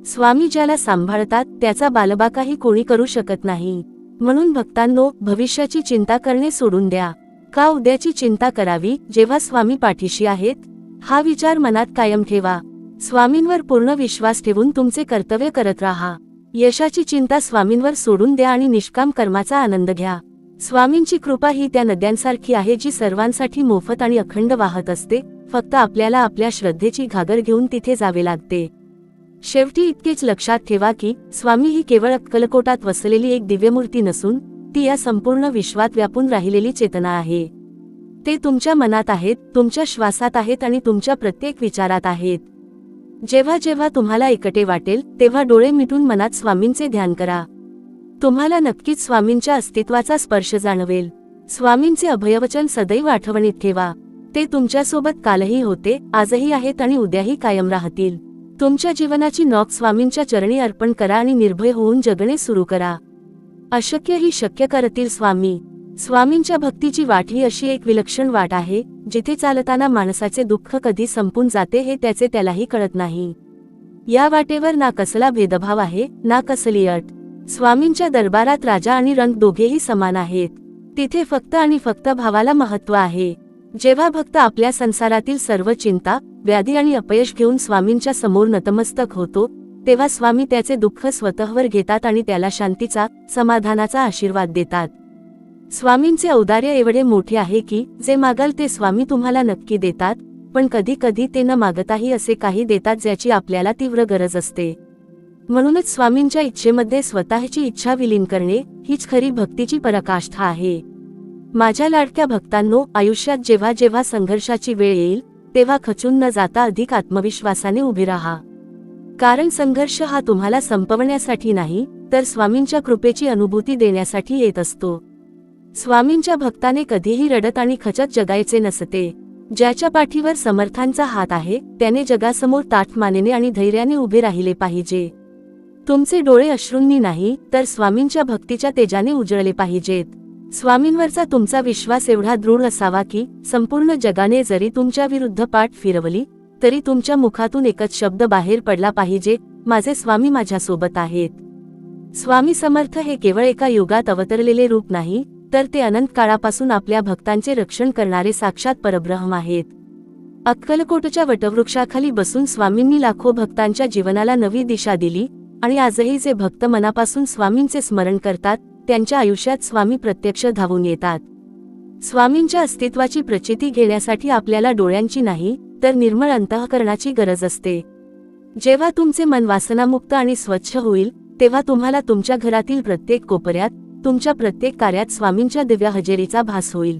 A: स्वामी ज्याला सांभाळतात त्याचा बालबाकाही कोणी करू शकत नाही. म्हणून भक्तांनो, भविष्याची चिंता करणे सोडून द्या. का उद्याची चिंता करावी जेव्हा स्वामी पाठीशी आहेत? हा विचार मनात कायम ठेवा. स्वामींवर पूर्ण विश्वास ठेवून तुमचे कर्तव्य करत राहा. यशाची चिंता स्वामींवर सोडून द्या आणि निष्काम कर्माचा आनंद घ्या. स्वामींची कृपा ही त्या नद्यांसारखी आहे जी सर्वांसाठी मोफत आणि अखंड वाहत असते. फक्त आपल्याला आपल्या श्रद्धेची घागर घेऊन तिथे जावे लागते. शेवटी इतकेच लक्षात ठेवा की स्वामी ही केवळ अक्कलकोटात वसलेली एक दिव्यमूर्ती नसून ती या संपूर्ण विश्वात व्यापून राहिलेली चेतना आहे. ते तुमच्या मनात आहेत, तुमच्या श्वासात आहेत आणि तुमच्या प्रत्येक विचारात आहेत. जेव्हा जेव्हा तुम्हाला एकटे वाटेल तेव्हा डोळे मिटून मनात स्वामींचे ध्यान करा. तुम्हाला नक्कीच स्वामींच्या अस्तित्वाचा स्पर्श जाणवेल. स्वामींचे अभयवचन सदैव आठवणीत ठेवा. ते तुमच्यासोबत कालही होते, आजही आहेत आणि उद्याही कायम राहतील. तुमच्या जीवनाची नौक स्वामींच्या चरणी अर्पण करा आणि निर्भय होऊन जगणे सुरू करा. अशक्य ही शक्य करतील स्वामी. स्वामींच्या भक्तीची वाट ही अशी एक विलक्षण वाट आहे जिथे चालताना माणसाचे दुःख कधी संपून जाते हे त्यालाही कळत नाही. या वाटेवर ना कसला भेदभाव आहे, ना कसली अट. स्वामींच्या दरबारात राजा आणि रंग दोघेही समान आहेत. तिथे फक्त आणि फक्त भावाला महत्त्व आहे. जेव्हा भक्त आपल्या संसारातील सर्व चिंता, व्याधी आणि अपयश घेऊन स्वामींच्या समोर नतमस्तक होतो, तेव्हा स्वामी त्याचे दुःख स्वतःवर घेतात आणि त्याला शांतीचा, समाधानाचा आशीर्वाद देतात. स्वामींचे औदार्य एवढे मोठे आहे की जे मागाल ते स्वामी तुम्हाला नक्की देतात, पण कधी कधी ते न मागताही असे काही देतात ज्याची आपल्याला तीव्र गरज असते. म्हणूनच स्वामींच्या इच्छेमध्ये स्वतःची इच्छा विलीन करणे हीच खरी भक्तीची पराकाष्ठा आहे. माझ्या लाडक्या भक्तांनो, आयुष्यात जेव्हा जेव्हा संघर्षाची वेळ येईल तेव्हा खचून न जाता अधिक आत्मविश्वासाने उभे राहा. कारण संघर्ष हा तुम्हाला संपवण्यासाठी नाही तर स्वामींच्या कृपेची अनुभूती देण्यासाठी येत असतो. स्वामींच्या भक्ताने कधीही रडत आणि खचत जगायचे नसते. ज्याच्या पाठीवर समर्थांचा हात आहे त्याने जगासमोर ताठ मानेने आणि धैर्याने उभे राहिले पाहिजे. तुमचे डोळे अश्रूंनी नाही तर स्वामींच्या भक्तीच्या तेजाने उजळले पाहिजेत. स्वामींवरचा तुमचा विश्वास एवढा दृढ असावा की संपूर्ण जगाने जरी तुमच्या विरुद्ध पाठ फिरवली तरी तुमच्या मुखातून एकच शब्द बाहेर पडला पाहिजे, माझे स्वामी माझ्यासोबत आहेत. स्वामी समर्थ हे केवळ एका युगात अवतरलेले रूप नाही तर ते अनंत काळापासून आपल्या भक्तांचे रक्षण करणारे साक्षात परब्रह्म आहेत. अक्कलकोटच्या वटवृक्षाखाली बसून स्वामींनी लाखो भक्तांच्या जीवनाला नवी दिशा दिली आणि आजही जे भक्त मनापासून स्वामींचे स्मरण करतात त्यांच्या आयुष्यात स्वामी प्रत्यक्ष धावून येतात. स्वामींच्या अस्तित्वाची प्रचिती घेण्यासाठी आपल्याला डोळ्यांची नाही तर निर्मळ अंतःकरणाची गरज असते. जेव्हा तुमचे मन वासनामुक्त आणि स्वच्छ होईल तेव्हा तुम्हाला तुमच्या घरातील प्रत्येक कोपऱ्यात, तुमच्या प्रत्येक कार्यात स्वामींच्या दिव्य हजेरीचा भास होईल.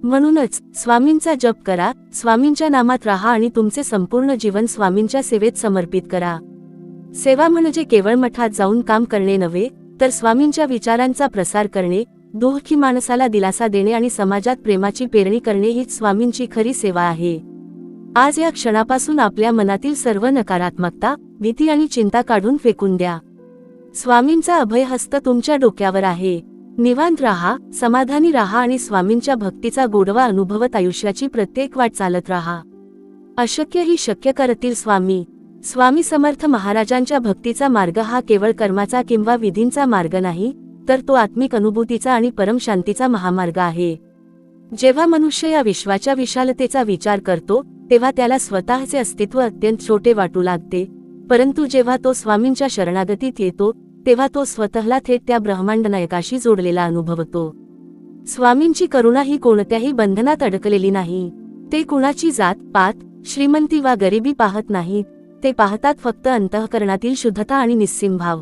A: म्हणूनच स्वामींचा जप करा, स्वामींच्या नामात राहा आणि तुमचे संपूर्ण जीवन स्वामींच्या सेवेत समर्पित करा. सेवा म्हणजे केवळ मठात जाऊन काम करणे नव्हे तर स्वामींच्या विचारांचा प्रसार करणे, दुःखी माणसाला दिलासा देणे आणि समाजात प्रेमाची पेरणी करणे हीच स्वामींची खरी सेवा आहे. आज या क्षणापासून आपल्या मनातील सर्व नकारात्मकता, भीती आणि चिंता काढून फेकून द्या. स्वामींचा अभयहस्त तुमच्या डोक्यावर आहे. निवांत राहा, समाधानी राहा आणि स्वामींच्या भक्तीचा गोडवा अनुभवत आयुष्याची प्रत्येक वाट चालत राहा. अशक्य ही शक्य करतील स्वामी. स्वामी समर्थ महाराजांच्या भक्तीचा मार्ग हा केवळ कर्माचा किंवा विधींचा मार्ग नाही तर तो आत्मिक अनुभूतीचा आणि परमशांतीचा महामार्ग आहे. जेव्हा मनुष्य या विश्वाच्या विशालतेचा विचार करतो तेव्हा त्याला स्वतःचे अस्तित्व अत्यंत छोटे वाटू लागते, परंतु जेव्हा तो स्वामींच्या शरणागतीत येतो तेव्हा तो स्वतःला थेट त्या ब्रह्मांड नायकाशी जोडलेला अनुभवतो. स्वामींची करुणा ही कोणत्याही बंधनात अडकलेली नाही. ते कुणाची जात पात, श्रीमंती वा गरिबी पाहत नाहीत, ते पाहतात फक्त अंतःकरणातील शुद्धता आणि निस्सीम भाव.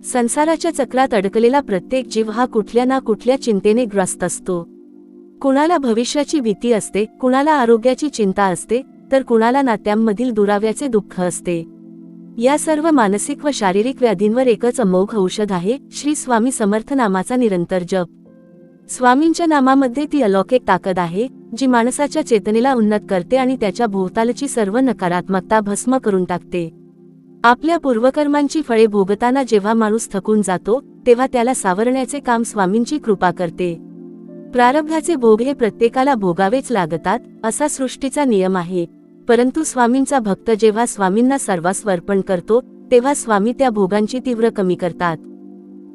A: संसाराच्या चक्रात अडकलेला प्रत्येक जीव हा कुठल्या ना कुठल्या चिंतेने ग्रस्त असतो. कुणाला भविष्याची भीती असते, कुणाला आरोग्याची चिंता असते, तर कुणाला नात्यांमधील दुराव्याचे दुःख असते. या सर्व मानसिक व शारीरिक व्याधींवर एकच अमोघ औषध आहे, श्री स्वामी समर्थ नामाचा निरंतर जप. स्वामींच्या नामामध्ये ती अलौकिक ताकद आहे जी माणसाच्या चेतनेला उन्नत करते आणि त्याच्या भोवतालची सर्व नकारात्मकता भस्म करून टाकते. आपल्या पूर्वकर्मांची फळे भोगताना जेव्हा माणूस थकून जातो तेव्हा त्याला सावरण्याचे काम स्वामींची कृपा करते. प्रारब्धाचे भोग हे प्रत्येकाला भोगावेच लागतात असा सृष्टीचा नियम आहे, परंतु स्वामींचा भक्त जेव्हा स्वामींना सर्वस्व अर्पण करतो तेव्हा स्वामी त्या भोगांची तीव्र कमी करतात.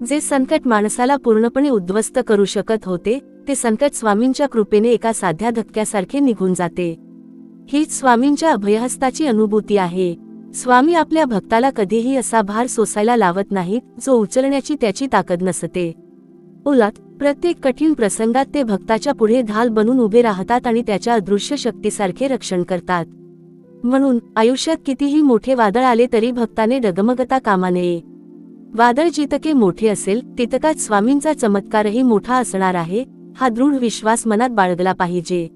A: जे संकट माणसाला पूर्णपणे उद्ध्वस्त करू शकत होते ते संकट स्वामींच्या कृपेने एका साध्या धक्क्यासारखे निघून जाते. हीच स्वामींच्या अभयहस्ताची अनुभूती आहे. स्वामी आपल्या भक्ताला कधीही असा भार सोसायला लावत नाहीत जो उचलण्याची त्याची ताकद नसते. उलट प्रत्येक कठीण प्रसंगात ते भक्ताच्या पुढे ढाल बनून उभे राहतात आणि त्याच्या अदृश्य शक्तीसारखे रक्षण करतात. म्हणून आयुष्यात कितीही मोठे वादळ आले तरी भक्ताने डगमगता कामा नये. वादळ जितके मोठे असेल तितकाच स्वामींचा चमत्कारही मोठा असणार आहे, हा दृढ विश्वास मनात बाळगला पाहिजे.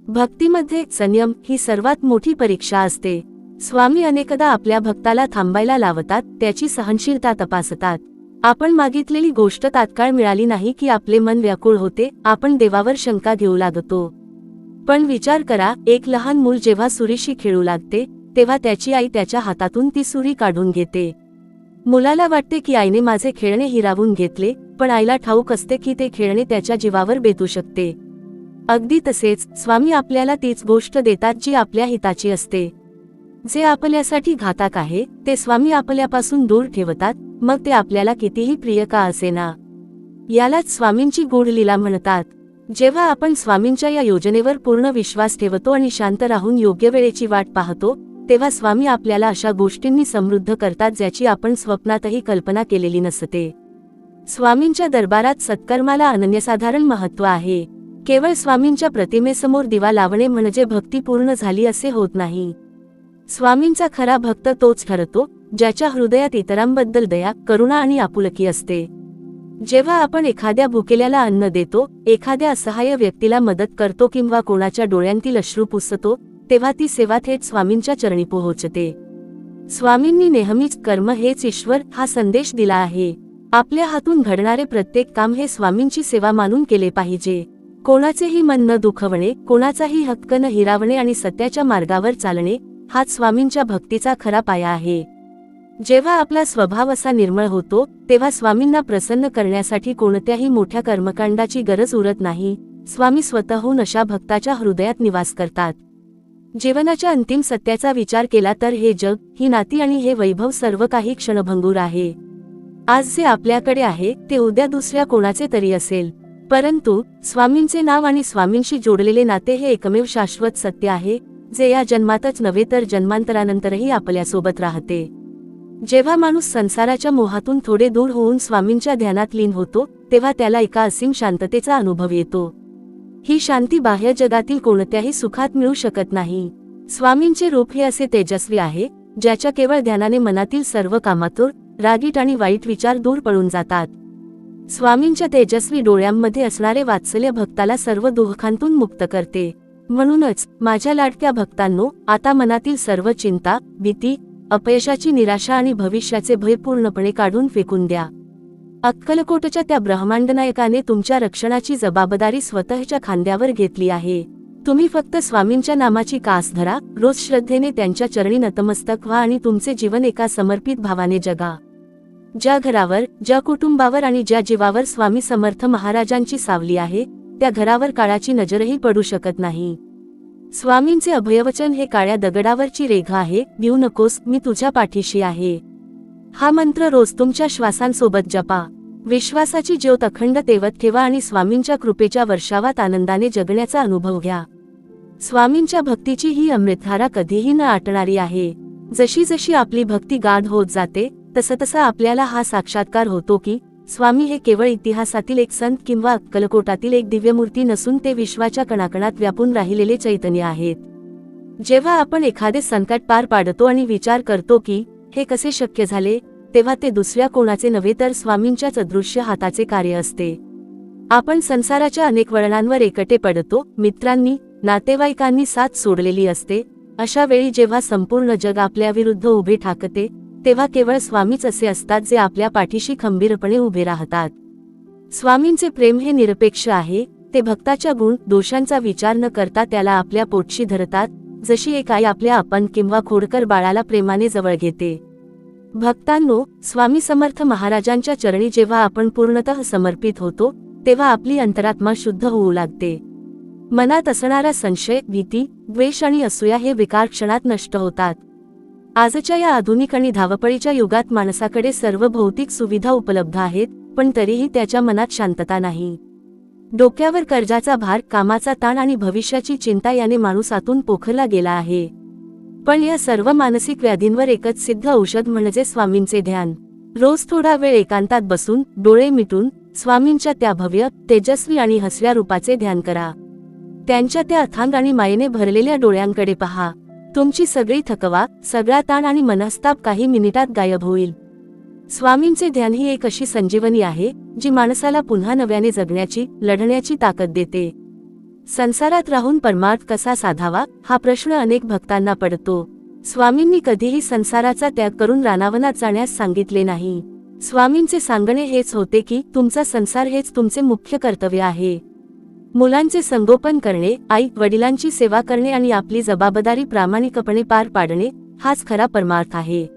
A: भक्तीमध्ये संयम ही सर्वात मोठी परीक्षा असते. स्वामी अनेकदा आपल्या भक्ताला थांबायला लावतात, त्याची सहनशीलता तपासतात. आपण मागितलेली गोष्ट तात्काळ मिळाली नाही की आपले मन व्याकुळ होते, आपण देवावर शंका घेऊ लागतो. पण विचार करा, एक लहान मूल जेव्हा सुरीशी खेळू लागते तेव्हा त्याची आई त्याच्या हातातून ती सुरी काढून घेते. मुलाला वाटते की आईने माझे खेळणे हिरावून घेतले, पण आईला ठाऊक असते की ते खेळणे त्याच्या जीवावर बेतू शकते. अगदी तसेच स्वामी आपल्याला तीच गोष्ट देतात जी आपल्या हिताची असते. जे आपल्यासाठी घातक आहे ते स्वामी आपल्यापासून दूर ठेवतात, मग ते आपल्याला कितीही प्रिय का असेना. यालाच स्वामींची गूढ लीला म्हणतात. जेव्हा आपण स्वामींच्या या योजनेवर पूर्ण विश्वास ठेवतो आणि शांत राहून योग्य वेळेची वाट पाहतो तेव्हा स्वामी आपल्याला अशा गोष्टींनी समृद्ध करतात ज्याची आपण स्वप्नातही कल्पना केलेली नसते. स्वामींच्या दरबारात सत्कर्माला अनन्यसाधारण महत्त्व आहे. केवळ स्वामींच्या प्रतिमेसमोर दिवा लावणे म्हणजे भक्ती पूर्ण झाली असे होत नाही. स्वामींचा खरा भक्त तोच ठरतो ज्याच्या हृदयात इतरांबद्दल दया, करुणा आणि आपुलकी असते. जेव्हा आपण एखाद्या भुकेल्याला अन्न देतो, एखाद्या असहाय्य व्यक्तीला मदत करतो किंवा कोणाच्या डोळ्यांतील अश्रू पुसतो तेव्हा ती सेवा थेट स्वामींच्या चरणी पोहोचते. स्वामींनी नेहमीच कर्म हेच ईश्वर हा संदेश दिला आहे. आपल्या हातून घडणारे प्रत्येक काम हे स्वामींची सेवा मानून केले पाहिजे. कोणाचेही मन न दुखवणे, कोणाचाही हक्क न हिरावणे आणि सत्याच्या मार्गावर चालणे हाच स्वामींच्या भक्तीचा खरा पाया आहे. जेव्हा आपला स्वभाव असा निर्मळ होतो तेव्हा स्वामींना प्रसन्न करण्यासाठी कोणत्याही मोठ्या कर्मकांडाची गरज उरत नाही. स्वामी स्वतःहून अशा भक्ताच्या हृदयात निवास करतात. जीवनाच्या अंतिम सत्याचा विचार केला तर हे जग, ही नाती आणि हे वैभव सर्व काही क्षणभंगूर आहे. आज जे आपल्याकडे आहे ते उद्या दुसऱ्या कोणाचे तरी असेल, परंतु स्वामींचे नाव आणि स्वामींशी जोडलेले नाते हे एकमेव शाश्वत सत्य आहे जे या जन्मातच नव्हे तर जन्मांतरानंतरही आपल्यासोबत राहते. जेव्हा माणूस संसाराच्या मोहातून थोडे दूर होऊन स्वामींच्या ध्यानात लीन होतो तेव्हा त्याला एका असीम शांततेचा अनुभव येतो. ही शांती बाह्य जगातील कोणत्याही सुखात मिळू शकत नाही. स्वामींचे रूप हे असे तेजस्वी आहे ज्याच्या केवळ ध्यानाने मनातील सर्व कामातूर, रागीट आणि वाईट विचार दूर पळून जातात. स्वामींच्या तेजस्वी डोळ्यांमध्ये असणारे वात्सल्य भक्ताला सर्व दुःखांतून मुक्त करते. म्हणूनच माझ्या लाडक्या भक्तांनो, आता मनातील सर्व चिंता, भीती, अपयशाची निराशा आणि भविष्याचे भय पूर्णपणे काढून फेकून द्या. अक्कलकोटच्या त्या ब्रह्मांडनायकाने तुमच्या रक्षणाची जबाबदारी स्वतःच्या खांद्यावर घेतली आहे. तुम्ही फक्त स्वामींच्या नामाची कास धरा, रोज श्रद्धेने त्यांच्या चरणी नतमस्तक व्हा आणि तुमचे जीवन एका समर्पित भावाने जगा. ज्या घरावर, ज्या कुटुंबावर आणि ज्या जीवावर स्वामी समर्थ महाराजांची सावली आहे त्या घरावर काळाची नजरही पडू शकत नाही. स्वामींचे अभयवचन हे काळ्या दगडावरची रेघा आहे. भिऊ नकोस, मी तुझ्या पाठीशी आहे. हा मंत्र रोज तुमच्या श्वासांसोबत जपा. विश्वासाची ज्योत अखंड तेवत ठेवा आणि स्वामींच्या कृपेच्या वर्षावात आनंदाने जगण्याचा अनुभव घ्या. स्वामींच्या भक्तीची ही अमृतधारा कधीही न आटणारी आहे. जशी जशी आपली भक्ती गाढ होत जाते तसं आपल्याला हा साक्षात्कार होतो की स्वामी हे केवळ इतिहासातील एक संत किंवा अक्कलकोटातील एक दिव्यमूर्ती नसून ते विश्वाच्या कणाकणात व्यापून राहिलेले चैतन्य आहेत. जेव्हा आपण एखादे संकट पार पाडतो आणि विचार करतो की हे कसे शक्य झाले, तेव्हा ते दुसऱ्या कोणाचे नव्हे तर स्वामींच्याच अदृश्य हाताचे कार्य असते. आपण संसाराच्या अनेक वळणांवर एकटे पडतो, मित्रांनी नातेवाईकांनी साथ सोडलेली असते. अशा वेळी जेव्हा संपूर्ण जग आपल्या विरुद्ध उभे ठाकते तेव्हा केवळ स्वामीच असे असतात जे आपल्या पाठीशी खंबीरपणे उभे राहतात. स्वामींचे प्रेम हे निरपेक्ष आहे. ते भक्ताच्या गुण दोषांचा विचार न करता त्याला आपल्या पोटशी धरतात, जशी एक आई आपल्या अपंग किंवा खोडकर बाळाला प्रेमाने जवळ घेते. भक्तांनो, स्वामी समर्थ महाराजांच्या चरणी जेव्हा आपण पूर्णतः समर्पित होतो तेव्हा आपली अंतरात्मा शुद्ध होऊ लागते. मनात असणारा संशय, भीती, द्वेष आणि असूया हे विकार क्षणात नष्ट होतात. आजच्या या आधुनिक आणि धावपळीच्या युगात माणसाकडे सर्व भौतिक सुविधा उपलब्ध आहेत, पण तरीही त्याच्या मनात शांतता नाही. डोक्यावर कर्जाचा भार, कामाचा ताण आणि भविष्याची चिंता याने माणूस आतून पोखरला गेला आहे. पण या सर्व मानसिक व्याधींवर एकच सिद्ध औषध म्हणजे स्वामींचे ध्यान. रोज थोडा वेळ एकांतात बसून डोळे मिटून स्वामींच्या त्या भव्य, तेजस्वी आणि हसऱ्या रूपाचे ध्यान करा. त्यांच्या त्या अथांग आणि मायेने भरलेल्या डोळ्यांकडे पहा. तुमची सगळी थकवा, सगळा ताण आणि मनस्ताप काही मिनिटात गायब होईल. स्वामींचे ध्यान ही एक अशी संजीवनी आहे जी माणसाला पुन्हा नव्याने जगण्याची, लढण्याची ताकद देते. संसारात राहून परमार्थ कसा साधावा हा प्रश्न अनेक भक्तांना पडतो. स्वामींनी कधीही संसाराचा त्याग करून रानावनात जाण्यास सांगितले नाही. स्वामींचे सांगणे हेच होते की तुमचा संसार हेच तुमचे मुख्य कर्तव्य आहे. मुलांचे संगोपन करणे, आई वडिलांची सेवा करणे आणि आपली जबाबदारी प्रामाणिकपणे पार पाडणे हाच खरा परमार्थ आहे.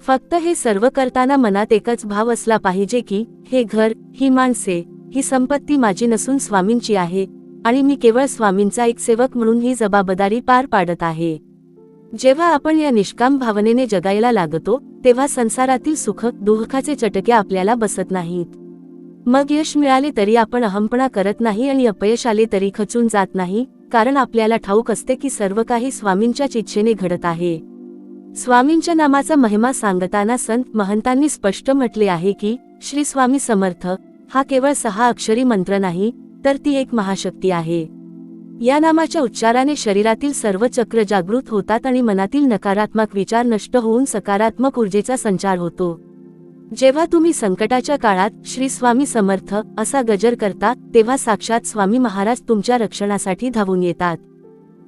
A: फक्त हे सर्व करताना मनात एकच भाव असला पाहिजे की हे घर, ही माणसे, ही संपत्ती माझी नसून स्वामींची आहे आणि मी केवळ स्वामींचा एक सेवक म्हणून ही जबाबदारी पार पाडत आहे. जेव्हा आपण या निष्काम भावनेने जगायला लागतो तेव्हा संसारातील सुख दुःखाचे चटके आपल्याला बसत नाहीत. मग यश मिळाले तरी आपण अहंपणा करत नाही आणि अपयश आले तरी खचून जात नाही, कारण आपल्याला ठाऊक असते की सर्व काही स्वामींच्याच इच्छेने घडत आहे. स्वामींच्या नामाचा महिमा सांगताना संत महंतांनी स्पष्ट म्हटले आहे की श्री स्वामी समर्थ हा केवळ 6 अक्षरी मंत्र नाही, तर ती एक महाशक्ती आहे. या नामाच्या उच्चाराने शरीरातील सर्व चक्र जागृत होतात आणि मनातील नकारात्मक विचार नष्ट होऊन सकारात्मक ऊर्जेचा संचार होतो. जेव्हा तुम्ही संकटाच्या काळात श्री स्वामी समर्थ असा गजर करता तेव्हा साक्षात स्वामी महाराज तुमच्या रक्षणासाठी धावून येतात.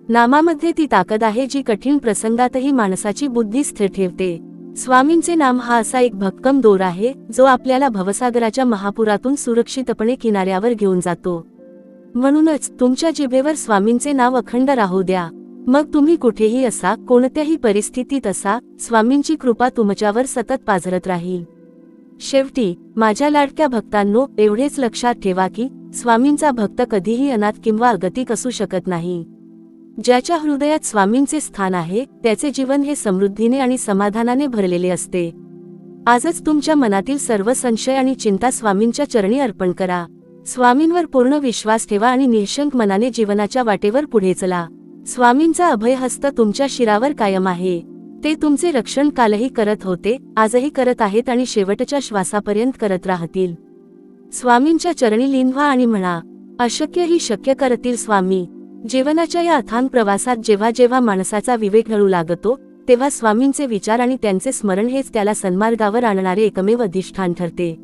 A: नामामध्ये ती ताकद आहे जी कठीण प्रसंगातही माणसाची बुद्धी स्थिर ठेवते. स्वामींचे नाम हा असा एक भक्कम दोर आहे जो आपल्याला भवसागराच्या महापुरातून सुरक्षितपणे किनाऱ्यावर घेऊन जातो. म्हणूनच तुमच्या जिभेवर स्वामींचे नाव अखंड राहू द्या. मग तुम्ही कुठेही असा, कोणत्याही परिस्थितीत असा, स्वामींची कृपा तुमच्यावर सतत पाझरत राहील. शेवटी माझ्या लाडक्या भक्तांनो, एवढेच लक्षात ठेवा की स्वामींचा भक्त कधीही अनाथ किंवा अगतिक असू शकत नाही. ज्याच्या हृदयात स्वामींचे स्थान आहे त्याचे जीवन हे समृद्धीने आणि समाधानाने भरलेले असते. आजच तुमच्या मनातील सर्व संशय आणि चिंता स्वामींच्या चरणी अर्पण करा. स्वामींवर पूर्ण विश्वास ठेवा आणि निःशंक मनाने जीवनाच्या वाटेवर पुढे चला. स्वामींचा अभयहस्त तुमच्या शिरावर कायम आहे. ते तुमचे रक्षण कालही करत होते, आजही करत आहेत आणि शेवटच्या श्वासापर्यंत करत राहतील. स्वामींच्या चरणी लीन व्हा आणि म्हणा, अशक्य ही शक्य करतील स्वामी. जीवनाच्या या अथांग प्रवासात जेव्हा जेव्हा माणसाचा विवेक ढळू लागतो तेव्हा स्वामींचे विचार आणि त्यांचे स्मरण हेच त्याला सन्मार्गावर आणणारे एकमेव अधिष्ठान ठरते.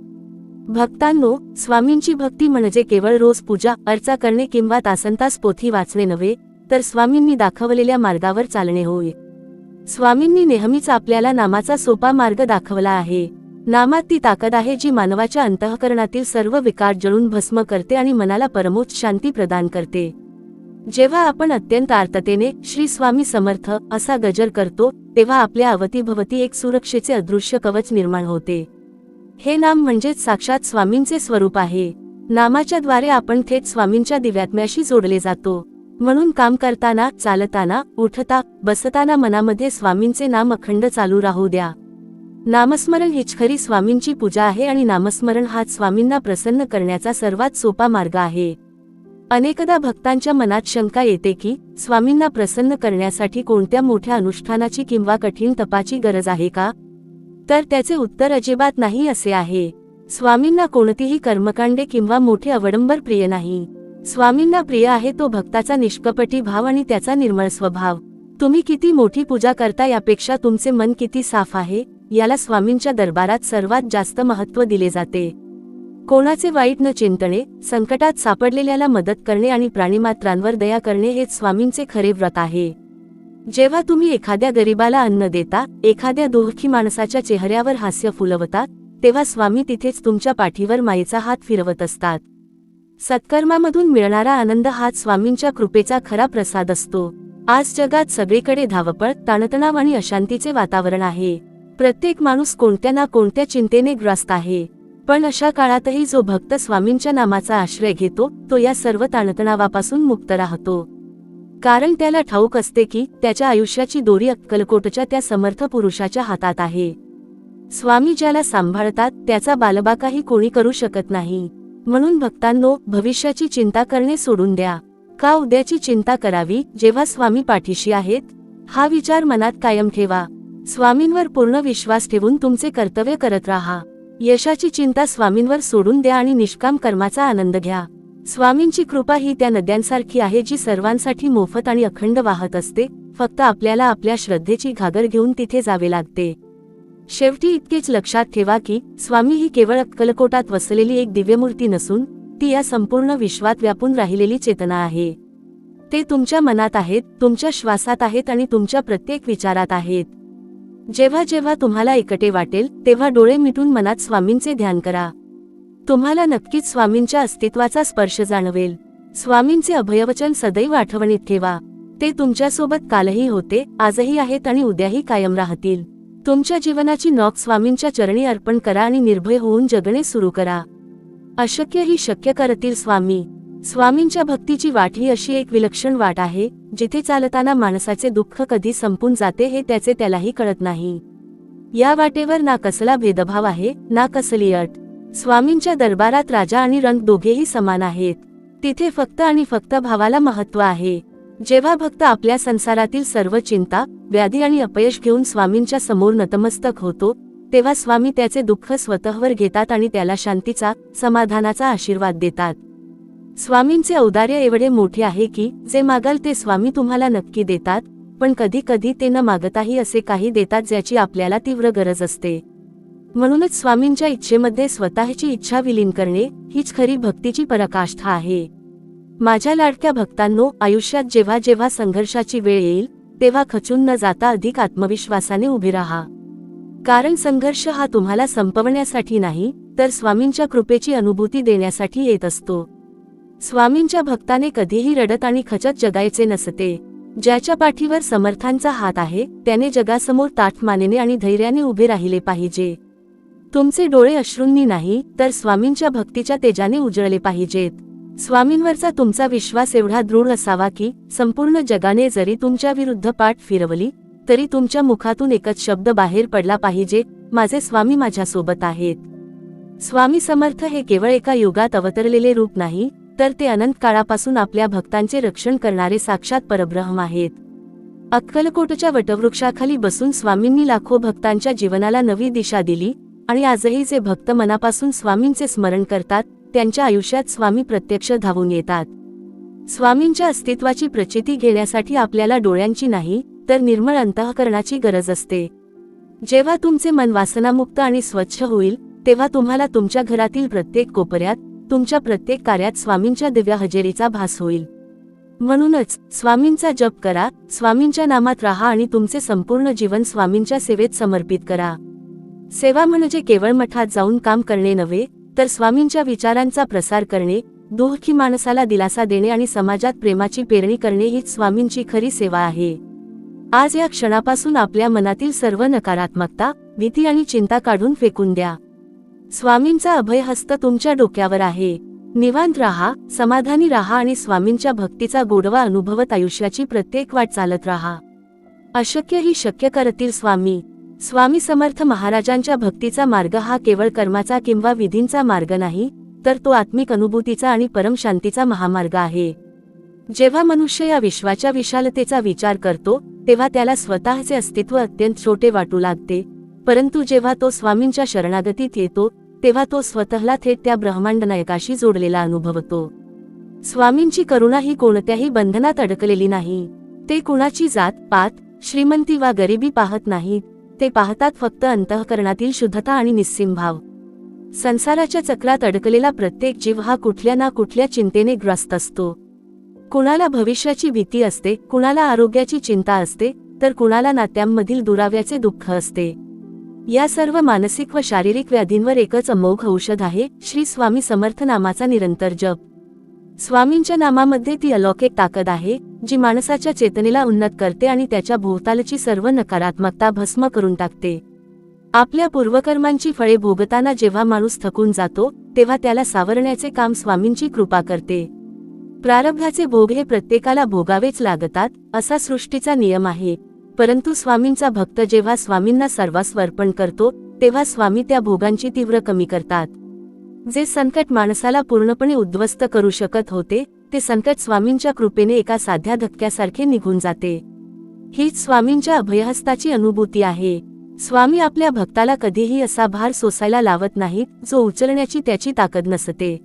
A: भक्तांनो, स्वामींची भक्ती म्हणजे केवळ रोज पूजा अर्चा करणे किंवा तासनतास पोथी वाचणे नव्हे, तर स्वामींनी दाखवलेल्या मार्गावर चालणे होय. स्वामींनी नेहमीच आपल्याला नामाचा सोपा मार्ग दाखवला आहे. नामात ती ताकद आहे जी मानवाच्या अंतःकरणातील सर्व विकार जळून भस्म करते आणि मनाला परमोच्च शांती प्रदान करते. जेव्हा आपण अत्यंत आर्ततेने श्री स्वामी समर्थ असा गजर करतो तेव्हा आपल्या अवतीभवती एक सुरक्षेचे अदृश्य कवच निर्माण होते. हे नाम म्हणजेच साक्षात स्वामींचे स्वरूप आहे. नामाच्या द्वारे आपण थेट स्वामींच्या दिव्यात्म्याशी जोडले जातो. म्हणून काम करताना, चालताना, उठता, बसताना मनामध्ये स्वामींचे नाम अखंड चालू राहू द्या. नामस्मरण हीच खरी स्वामींची पूजा आहे आणि नामस्मरण हाच स्वामींना प्रसन्न करण्याचा सर्वात सोपा मार्ग आहे. अनेकदा भक्तांच्या मनात शंका येते की स्वामींना प्रसन्न करण्यासाठी कोणत्या मोठ्या अनुष्ठानाची किंवा कठीण तपाची गरज आहे का? तर त्याचे उत्तर अजिबात नाही असे आहे. स्वामींना कोणतीही कर्मकांडे किंवा मोठे अवडंबर प्रिय नाही. स्वामींना प्रिय आहे तो भक्ताचा निष्कपटी भाव आणि त्याचा निर्मळ स्वभाव. तुम्ही किती मोठी पूजा करता यापेक्षा तुमचे मन किती साफ आहे याला स्वामींच्या दरबारात सर्वात जास्त महत्त्व दिले जाते. कोणाचे वाईट न चिंतणे, संकटात सापडलेल्याला मदत करणे आणि प्राणीमात्रांवर दया करणे हेच स्वामींचे खरे व्रत आहे. जेव्हा तुम्ही एखाद्या गरीबाला अन्न देता, एखाद्या दुःखी माणसाच्या चेहऱ्यावर हास्य फुलवता, तेव्हा स्वामी तिथेच तुमच्या पाठीवर मायेचा हात फिरवत असतात. सत्कर्मामधून मिळणारा आनंद हाच स्वामींच्या कृपेचा खरा प्रसाद असतो. आज जगात सगळीकडे धावपळ, ताणतणाव आणि अशांतीचे वातावरण आहे. प्रत्येक माणूस कोणत्या ना कोणत्या चिंतेने ग्रस्त आहे. पण अशा काळातही जो भक्त स्वामींच्या नामाचा आश्रय घेतो तो या सर्व ताणतणावापासून मुक्त राहतो. कारण त्याला ठाऊक असते की त्याच्या आयुष्याची दोरी अक्कलकोटच्या त्या समर्थ पुरुषाच्या हातात आहे. स्वामी ज्याला सांभाळतात त्याचा बालबाकाही कोणी करू शकत नाही. म्हणून भक्तांनो, भविष्याची चिंता करणे सोडून द्या. का उद्याची चिंता करावी जेव्हा स्वामी पाठीशी आहेत? हा विचार मनात कायम ठेवा. स्वामींवर पूर्ण विश्वास ठेवून तुमचे कर्तव्य करत राहा. यशाची चिंता स्वामींवर सोडून द्या आणि निष्काम कर्माचा आनंद घ्या. स्वामींची कृपा ही त्या नद्यांसारखी आहे जी सर्वांसाठी मोफत आणि अखंड वाहत असते. फक्त आपल्याला आपल्या श्रद्धेची घागर घेऊन तिथे जावे लागते. शेवटी इतकेच लक्षात ठेवा की स्वामी ही केवळ अक्कलकोटात वसलेली एक दिव्यमूर्ती नसून ती या संपूर्ण विश्वात व्यापून राहिलेली चेतना आहे. ते तुमच्या मनात आहेत, तुमच्या श्वासात आहेत आणि तुमच्या प्रत्येक विचारात आहेत. जेव्हा जेव्हा तुम्हाला एकटे वाटेल तेव्हा डोळे मिटून मनात स्वामींचे ध्यान करा. तुम्हाला नक्कीच स्वामींच्या अस्तित्वाचा स्पर्श जाणवेल. स्वामींचे अभयवचन सदैव आठवणीत ठेवा. ते तुमच्यासोबत कालही होते, आजही आहेत आणि उद्याही कायम राहतील. तुमच्या जीवनाची नौक स्वामींच्या चरणी अर्पण करा आणि निर्भय होऊन जगणे सुरू करा. अशक्य ही शक्य करतील स्वामी. स्वामींच्या भक्तीची वाट ही अशी एक विलक्षण वाट आहे जिथे चालताना माणसाचे दुःख कधी संपून जाते हे त्यालाही कळत नाही. या वाटेवर ना कसला भेदभाव आहे, ना कसली अट. स्वामींच्या दरबारात राजा आणि रंक दोघेही समान आहेत. तिथे फक्त आणि फक्त भावाला महत्त्व आहे. जेव्हा भक्त आपल्या संसारातील सर्व चिंता, व्याधी आणि अपयश घेऊन स्वामींच्या समोर नतमस्तक होतो तेव्हा स्वामी त्याचे दुःख स्वतःवर घेतात आणि त्याला शांतीचा, समाधानाचा आशीर्वाद देतात. स्वामींचे औदार्य एवढे मोठे आहे की जे मागाल ते स्वामी तुम्हाला नक्की देतात, पण कधी कधी ते न मागताही असे काही देतात ज्याची आपल्याला तीव्र गरज असते. म्हणूनच स्वामींच्या इच्छेमध्ये स्वतःची इच्छा विलीन करणे हीच खरी भक्तीची पराकाष्ठा आहे. माझ्या लाडक्या भक्तांनो, आयुष्यात जेव्हा जेव्हा संघर्षाची वेळ येईल तेव्हा खचून न जाता अधिक आत्मविश्वासाने उभे राहा. कारण संघर्ष हा तुम्हाला संपवण्यासाठी नाही तर स्वामींच्या कृपेची अनुभूती देण्यासाठी येत असतो. स्वामींच्या भक्ताने कधीही रडत आणि खचत जगायचे नसते. ज्याच्या पाठीवर समर्थांचा हात आहे त्याने जगासमोर ताठ मानेने आणि धैर्याने उभे राहिले पाहिजे. तुमचे डोळे अश्रूंनी नाही तर स्वामींच्या भक्तीच्या तेजाने उजळले पाहिजेत. स्वामींवरचा तुमचा विश्वास एवढा दृढ असावा की संपूर्ण जगाने जरी तुमच्या विरुद्ध पाठ फिरवली तरी तुमच्या मुखातून एकच शब्द बाहेर पडला पाहिजे, माझे स्वामी माझ्यासोबत आहेत. स्वामी समर्थ हे केवळ एका युगात अवतरलेले रूप नाही तर ते अनंत काळापासून आपल्या भक्तांचे रक्षण करणारे साक्षात परब्रह्म आहेत. अक्कलकोटच्या वटवृक्षाखाली बसून स्वामींनी लाखो भक्तांच्या जीवनाला नवी दिशा दिली आणि आजही जे भक्त मनापासून स्वामींचे स्मरण करतात त्यांच्या आयुष्यात स्वामी प्रत्यक्ष धावून येतात. स्वामींच्या अस्तित्वाची प्रचिती घेण्यासाठी आपल्याला डोळ्यांची नाही तर निर्मळ अंतःकरणाची गरज असते. जेव्हा तुमचे मन वासनामुक्त आणि स्वच्छ होईल तेव्हा तुम्हाला तुमच्या घरातील प्रत्येक कोपऱ्यात, तुमच्या प्रत्येक कार्यात स्वामींच्या दिव्य हजेरीचा भास होईल. म्हणूनच स्वामींचा जप करा, स्वामींच्या नामात राहा आणि तुमचे संपूर्ण जीवन स्वामींच्या सेवेत समर्पित करा. सेवा म्हणजे केवळ मठात जाऊन काम करणे नव्हे तर स्वामींच्या विचारांचा प्रसार करणे, दुःखी माणसाला दिलासा देणे आणि समाजात प्रेमाची पेरणी करणे हीच स्वामींची खरी सेवा आहे. आज या क्षणापासून आपल्या मनातील सर्व नकारात्मकता, भीती आणि चिंता काढून फेकून द्या. स्वामींचा अभयहस्त तुमच्या डोक्यावर आहे. निवांत राहा, समाधानी राहा आणि स्वामींच्या भक्तीचा गोडवा अनुभवत आयुष्याची प्रत्येक वाट चालत राहा. अशक्य ही शक्य करतील स्वामी. स्वामी समर्थ महाराजांच्या भक्तीचा मार्ग हा केवळ कर्माचा किंवा विधींचा मार्ग नाही, तर तो आत्मिक अनुभूतीचा आणि परमशांतीचा महामार्ग आहे. जेव्हा मनुष्य या विश्वाच्या विशालतेचा विचार करतो, तेव्हा त्याला स्वतःचे अस्तित्व अत्यंत छोटे वाटू लागते, परंतु जेव्हा तो स्वामींच्या शरणागतीत येतो, तेव्हा तो स्वतःला थेट त्या ब्रह्मांड नायकाशी जोडलेला अनुभवतो. स्वामींची करुणा ही कोणत्याही बंधनात अडकलेली नाही. ते कुणाची जात, पात, श्रीमंती वा गरिबी पाहत नाहीत. ते पाहतात फक्त अंतःकरणातील शुद्धता आणि निस्सीम भाव. संसाराच्या चक्रात अडकलेला प्रत्येक जीव हा कुठल्या ना कुठल्या चिंतेने ग्रस्त असतो. कुणाला भविष्याची भीती असते, कुणाला आरोग्याची चिंता असते, तर कुणाला नात्यांमधील दुराव्याचे दुःख असते. या सर्व मानसिक व शारीरिक व्याधींवर एकच अमोघ औषध आहे, श्री स्वामी समर्थ नामाचा निरंतर जप. स्वामींच्या नामामध्ये ती अलौकिक ताकद आहे, जी माणसाच्या चेतनेला उन्नत करते आणि त्याच्या भोवतालची सर्व नकारात्मकता भस्म करून टाकते. आपल्या पूर्वकर्मांची फळे भोगताना जेव्हा माणूस थकून जातो, तेव्हा त्याला सावरण्याचे काम स्वामींची कृपा करते. प्रारब्धाचे भोग हे प्रत्येकाला भोगावेच लागतात, असा सृष्टीचा नियम आहे. परंतु स्वामींचा भक्त जेव्हा स्वामींना सर्वस्व अर्पण करतो, तेव्हा स्वामी त्या भोगांची तीव्र कमी करतात. जे संकट माणसाला पूर्णपणे उद्ध्वस्त करू शकत होते, ते संकट स्वामींच्या कृपेने एका साध्या धक्क्यासारखे निघून जाते. हीच स्वामींच्या अभयहस्ताची अनुभूती आहे. स्वामी आपल्या भक्ताला कधीही असा भार सोसायला लावत नाहीत, जो उचलण्याची त्याची ताकद नसते.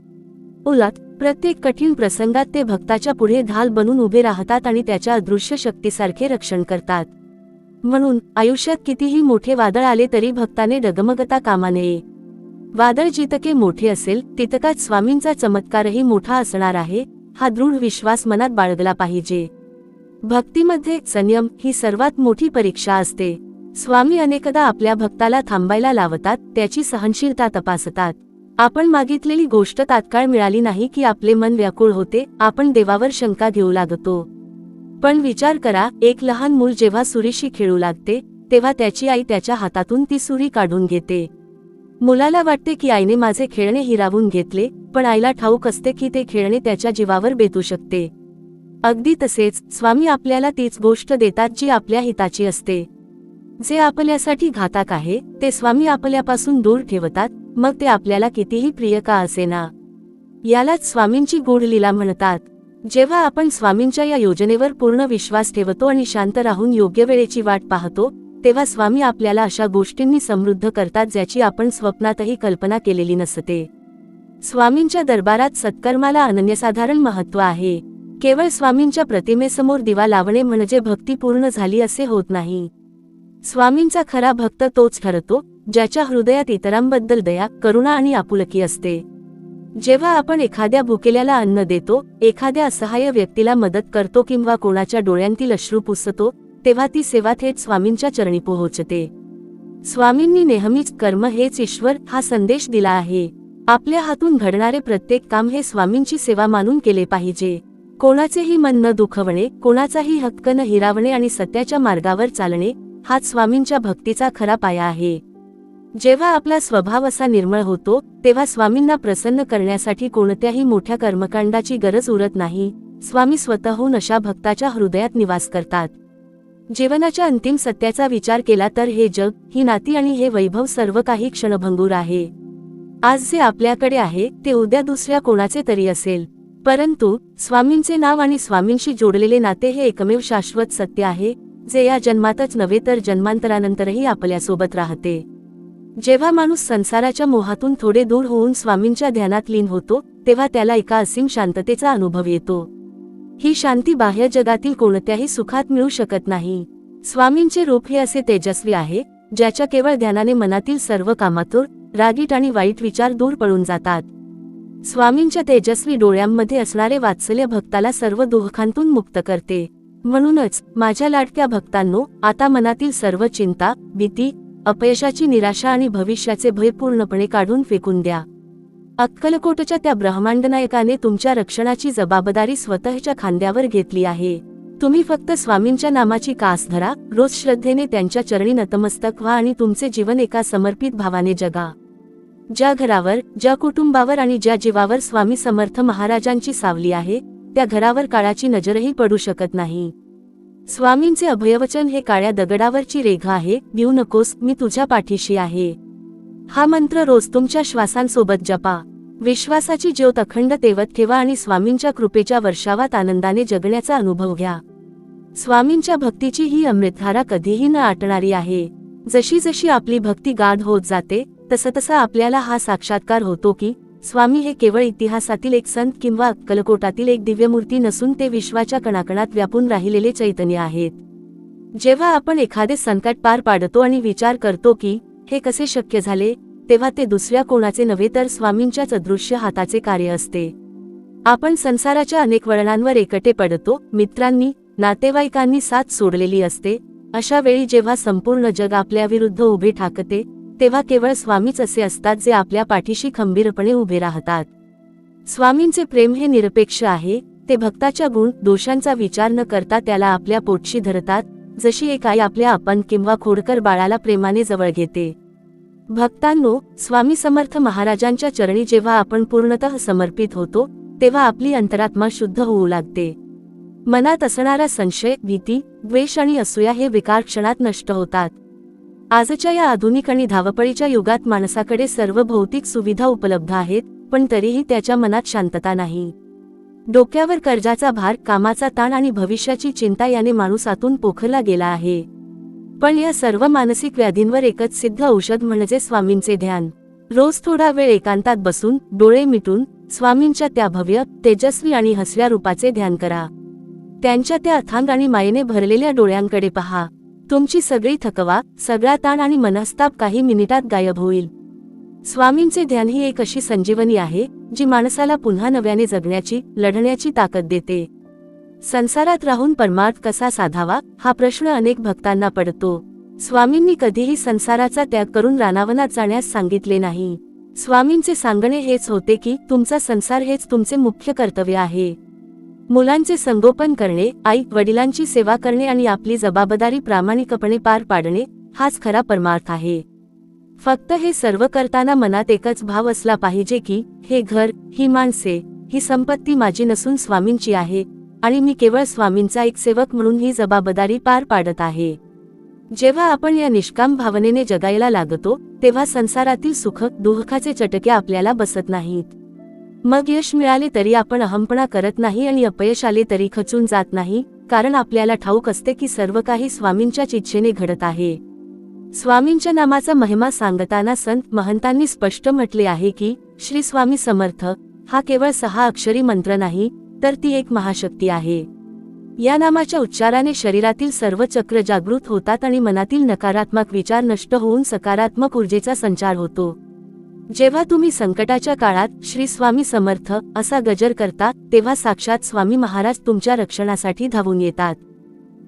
A: उलट प्रत्येक कठीण प्रसंगात ते भक्ताच्या पुढे ढाल बनून उभे राहतात आणि त्याच्या अदृश्य शक्तीसारखे रक्षण करतात. म्हणून आयुष्यात कितीही मोठे वादळ आले तरी भक्ताने डगमगता कामा नये. वादळ जितके मोठे असेल, तितकाच स्वामींचा चमत्कारही मोठा असणार आहे, हा दृढ विश्वास मनात बाळगला पाहिजे. भक्तीमध्ये संयम ही सर्वात मोठी परीक्षा असते. स्वामी अनेकदा आपल्या भक्ताला थांबायला लावतात, त्याची सहनशीलता तपासतात. आपण मागितलेली गोष्ट तात्काळ मिळाली नाही की आपले मन व्याकुळ होते, आपण देवावर शंका घेऊ लागतो. पण विचार करा, एक लहान मूल जेव्हा सुरीशी खेळू लागते, तेव्हा त्याची आई त्याच्या हातातून ती सुरी काढून घेते. मुलाला वाटते की आईने माझे खेळणे हिरावून घेतले, पण आईला ठाऊक असते की ते खेळणे त्याच्या जीवावर बेतू शकते. अगदी तसेच स्वामी आपल्याला तीच गोष्ट देतात जी आपल्या हिताची असते. जे आपल्यासाठी घातक आहे, ते स्वामी आपल्यापासून दूर ठेवतात, मग ते आपल्याला कितीही प्रिय का असेना. यालाच स्वामींची गूढ लीला म्हणतात. जेव्हा आपण स्वामींच्या या योजनेवर पूर्ण विश्वास ठेवतो आणि शांत राहून योग्य वेळेची वाट पाहतो, तेव्हा स्वामी आपल्याला अशा गोष्टींनी समृद्ध करतात ज्याची आपण स्वप्नातही कल्पना केलेली नसते. स्वामींच्या दरबारात सत्कर्माला अनन्यसाधारण महत्त्व आहे. केवळ स्वामींच्या प्रतिमेसमोर दिवा लावणे म्हणजे भक्ती पूर्ण झाली असे होत नाही. स्वामींचा खरा भक्त तोच ठरतो, ज्याच्या हृदयात इतरांबद्दल दया, करुणा आणि आपुलकी असते. जेव्हा आपण एखाद्या भुकेल्याला अन्न देतो, एखाद्या असहाय्य व्यक्तीला मदत करतो किंवा कोणाच्या डोळ्यांतील अश्रू पुसतो, तेव्हा ती सेवा थेट स्वामींच्या चरणी पोहोचते. स्वामींनी नेहमीच कर्म हेच ईश्वर हा संदेश दिला आहे. आपल्या हातून घडणारे प्रत्येक काम हे स्वामींची सेवा मानून केले पाहिजे. कोणाचेही मन न दुखवणे, कोणाचाही हक्क न हिरावणे आणि सत्याच्या मार्गावर चालणे, हाच स्वामींच्या भक्तीचा खरा पाया आहे. जेव्हा आपला स्वभाव असा निर्मळ होतो, तेव्हा स्वामींना प्रसन्न करण्यासाठी कोणत्याही मोठ्या कर्मकांडाची गरज उरत नाही. स्वामी स्वतःहून अशा भक्ताच्या हृदयात निवास करतात. जीवनाच्या अंतिम सत्याचा विचार केला तर हे जग, ही नाती आणि हे वैभव सर्व काही क्षणभंगूर आहे. आज जे आपल्याकडे आहे ते उद्या दुसऱ्या कोणाचे तरी असेल, परंतु स्वामींचे नाव आणि स्वामींशी जोडलेले नाते हे एकमेव शाश्वत सत्य आहे, जे या जन्मातच नव्हे तर जन्मांतरानंतरही आपल्यासोबत राहते. जेव्हा माणूस संसाराच्या मोहातून थोडे दूर होऊन स्वामींच्या ध्यानात लीन होतो, तेव्हा त्याला एका असीम शांततेचा अनुभव येतो. ही शांती बाह्य जगातील कोणत्याही सुखात मिळू शकत नाही. स्वामींचे रूप हे असे तेजस्वी आहे, ज्याच्या केवळ ध्यानाने मनातील सर्व कामातूर, रागीट आणि वाईट विचार दूर पळून जातात. स्वामींच्या तेजस्वी डोळ्यांमध्ये असणारे वात्सल्य भक्ताला सर्व दुःखांतून मुक्त करते. म्हणूनच माझ्या लाडक्या भक्तांनो, आता मनातील सर्व चिंता, भीती, अपयशाची निराशा आणि भविष्याचे भय पूर्णपणे काढून फेकून द्या. अक्कलकोटच्या त्या ब्रह्मांडनायकाने तुमच्या रक्षणाची जबाबदारी स्वतःच्या खांद्यावर घेतली आहे. तुम्ही फक्त स्वामींच्या नामाची कास धरा, रोज श्रद्धेने त्यांच्या चरणी नतमस्तक व्हा आणि तुमचे जीवन एका समर्पित भावाने जगा. ज्या घरावर, ज्या कुटुंबावर आणि ज्या जीवावर स्वामी समर्थ महाराजांची सावली आहे, त्या घरावर काळाची नजरही पडू शकत नाही. स्वामींचे अभयवचन हे काळ्या दगडावरची रेघ आहे, भिवू नकोस, मी तुझ्या पाठीशी आहे. हा मंत्र रोज तुमच्या श्वासांसोबत जपा. विश्वासाची ज्योत अखंड तेवत ठेवा आणि स्वामींच्या कृपेच्या वर्षावात आनंदाने जगण्याचा अनुभव घ्या. स्वामींच्या भक्तीची ही अमृतधारा कधीही न आटणारी आहे. जशी जशी आपली भक्ती गाढ होत जाते तसं आपल्याला हा साक्षात्कार होतो की स्वामी हे केवळ इतिहासातील एक संत किंवा अक्कलकोटातील एक दिव्यमूर्ती नसून ते विश्वाच्या कणाकणात व्यापून राहिलेले चैतन्य आहेत. जेव्हा आपण एखादे संकट पार पाडतो आणि विचार करतो की हे कसे शक्य झाले, तेव्हा ते दुसऱ्या कोणाचे नव्हे तर स्वामींच्याच अदृश्य हाताचे कार्य असते. आपण संसाराच्या अनेक वळणांवर एकटे पडतो, मित्रांनी नातेवाईकांनी साथ सोडलेली असते. अशा वेळी जेव्हा संपूर्ण जग आपल्या विरुद्ध उभे ठाकते तेव्हा केवळ स्वामीच असे असतात जे आपल्या पाठीशी खंबीरपणे उभे राहतात. स्वामींचे प्रेम हे निरपेक्ष आहे. ते भक्ताच्या गुण दोषांचा विचार न करता त्याला आपल्या पोटशी धरतात, जशी एक आई आपल्या अपन किंवा खोडकर बाळाला प्रेमाने जवळ घेते. भक्तांनो, स्वामी समर्थ महाराजांच्या चरणी जेव्हा आपण पूर्णतः समर्पित होतो तेव्हा आपली अंतरात्मा शुद्ध होऊ लागते. मनात असणारा संशय, भीती, द्वेष आणि असूया हे विकार क्षणात नष्ट होतात. आजच्या या आधुनिक आणि धावपळीच्या युगात माणसाकडे सर्व भौतिक सुविधा उपलब्ध आहेत, पण तरीही त्याच्या मनात शांतता नाही. डोक्यावर कर्जाचा भार, कामाचा ताण आणि भविष्याची चिंता याने माणूस आतून पोखरला गेला आहे. पण या सर्व मानसिक व्याधींवर एकच सिद्ध औषध म्हणजे स्वामींचे ध्यान. रोज थोडा वेळ एकांतात बसून डोळे मिटून स्वामींच्या त्या भव्य, तेजस्वी आणि हसऱ्या रूपाचे ध्यान करा. त्यांच्या त्या अथांग आणि मायेने भरलेल्या डोळ्यांकडे पहा. तुमची सगळी थकवा, सगळा ताण आणि मनस्ताप काही मिनिटात गायब होईल. स्वामींचे ध्यान ही एक अशी संजीवनी आहे जी माणसाला पुन्हा नव्याने जगण्याची, लढण्याची ताकद देते. संसारात राहून परमार्थ कसा साधावा हा प्रश्न अनेक भक्तांना पडतो. स्वामींनी कधीही संसाराचा त्याग करून रानावनात जाण्यास सांगितले नाही. स्वामींचे सांगणे हेच होते की तुमचा संसार हेच तुमचे मुख्य कर्तव्य आहे. मुलांचे संगोपन करणे, आई वडिलांची सेवा करणे आणि आपली जबाबदारी प्रामाणिकपणे पार पाडणे हाच खरा परमार्थ आहे. फक्त हे सर्व करताना मनात एकच भाव असला पाहिजे की हे घर, ही माणसे, ही संपत्ती माझी नसून स्वामींची आहे आणि मी केवळ स्वामींचा एक सेवक म्हणून ही जबाबदारी पार पाडत आहे. जेव्हा आपण या निष्काम भावनेने जगायला लागतो तेव्हा संसारातील सुख दुःखाचे चटके आपल्याला बसत नाहीत. मग यश मिळाले तरी आपण अहंपणा करत नाही आणि अपयश आले तरी खचून जात नाही, कारण आपल्याला ठाऊक असते की सर्व काही स्वामींच्याच इच्छेने घडत आहे. स्वामींच्या नामाचा महिमा सांगताना संत महंतांनी स्पष्ट म्हटले आहे की श्री स्वामी समर्थ हा केवळ 6 अक्षरी मंत्र नाही, तर ती एक महाशक्ती आहे. या नामाच्या उच्चाराने शरीरातील सर्व चक्र जागृत होतात आणि मनातील नकारात्मक विचार नष्ट होऊन सकारात्मक ऊर्जेचा संचार होतो. जेव्हा तुम्ही संकटाच्या काळात श्री स्वामी समर्थ असा गजर करता तेव्हा साक्षात स्वामी महाराज तुमच्या रक्षणासाठी धावून येतात.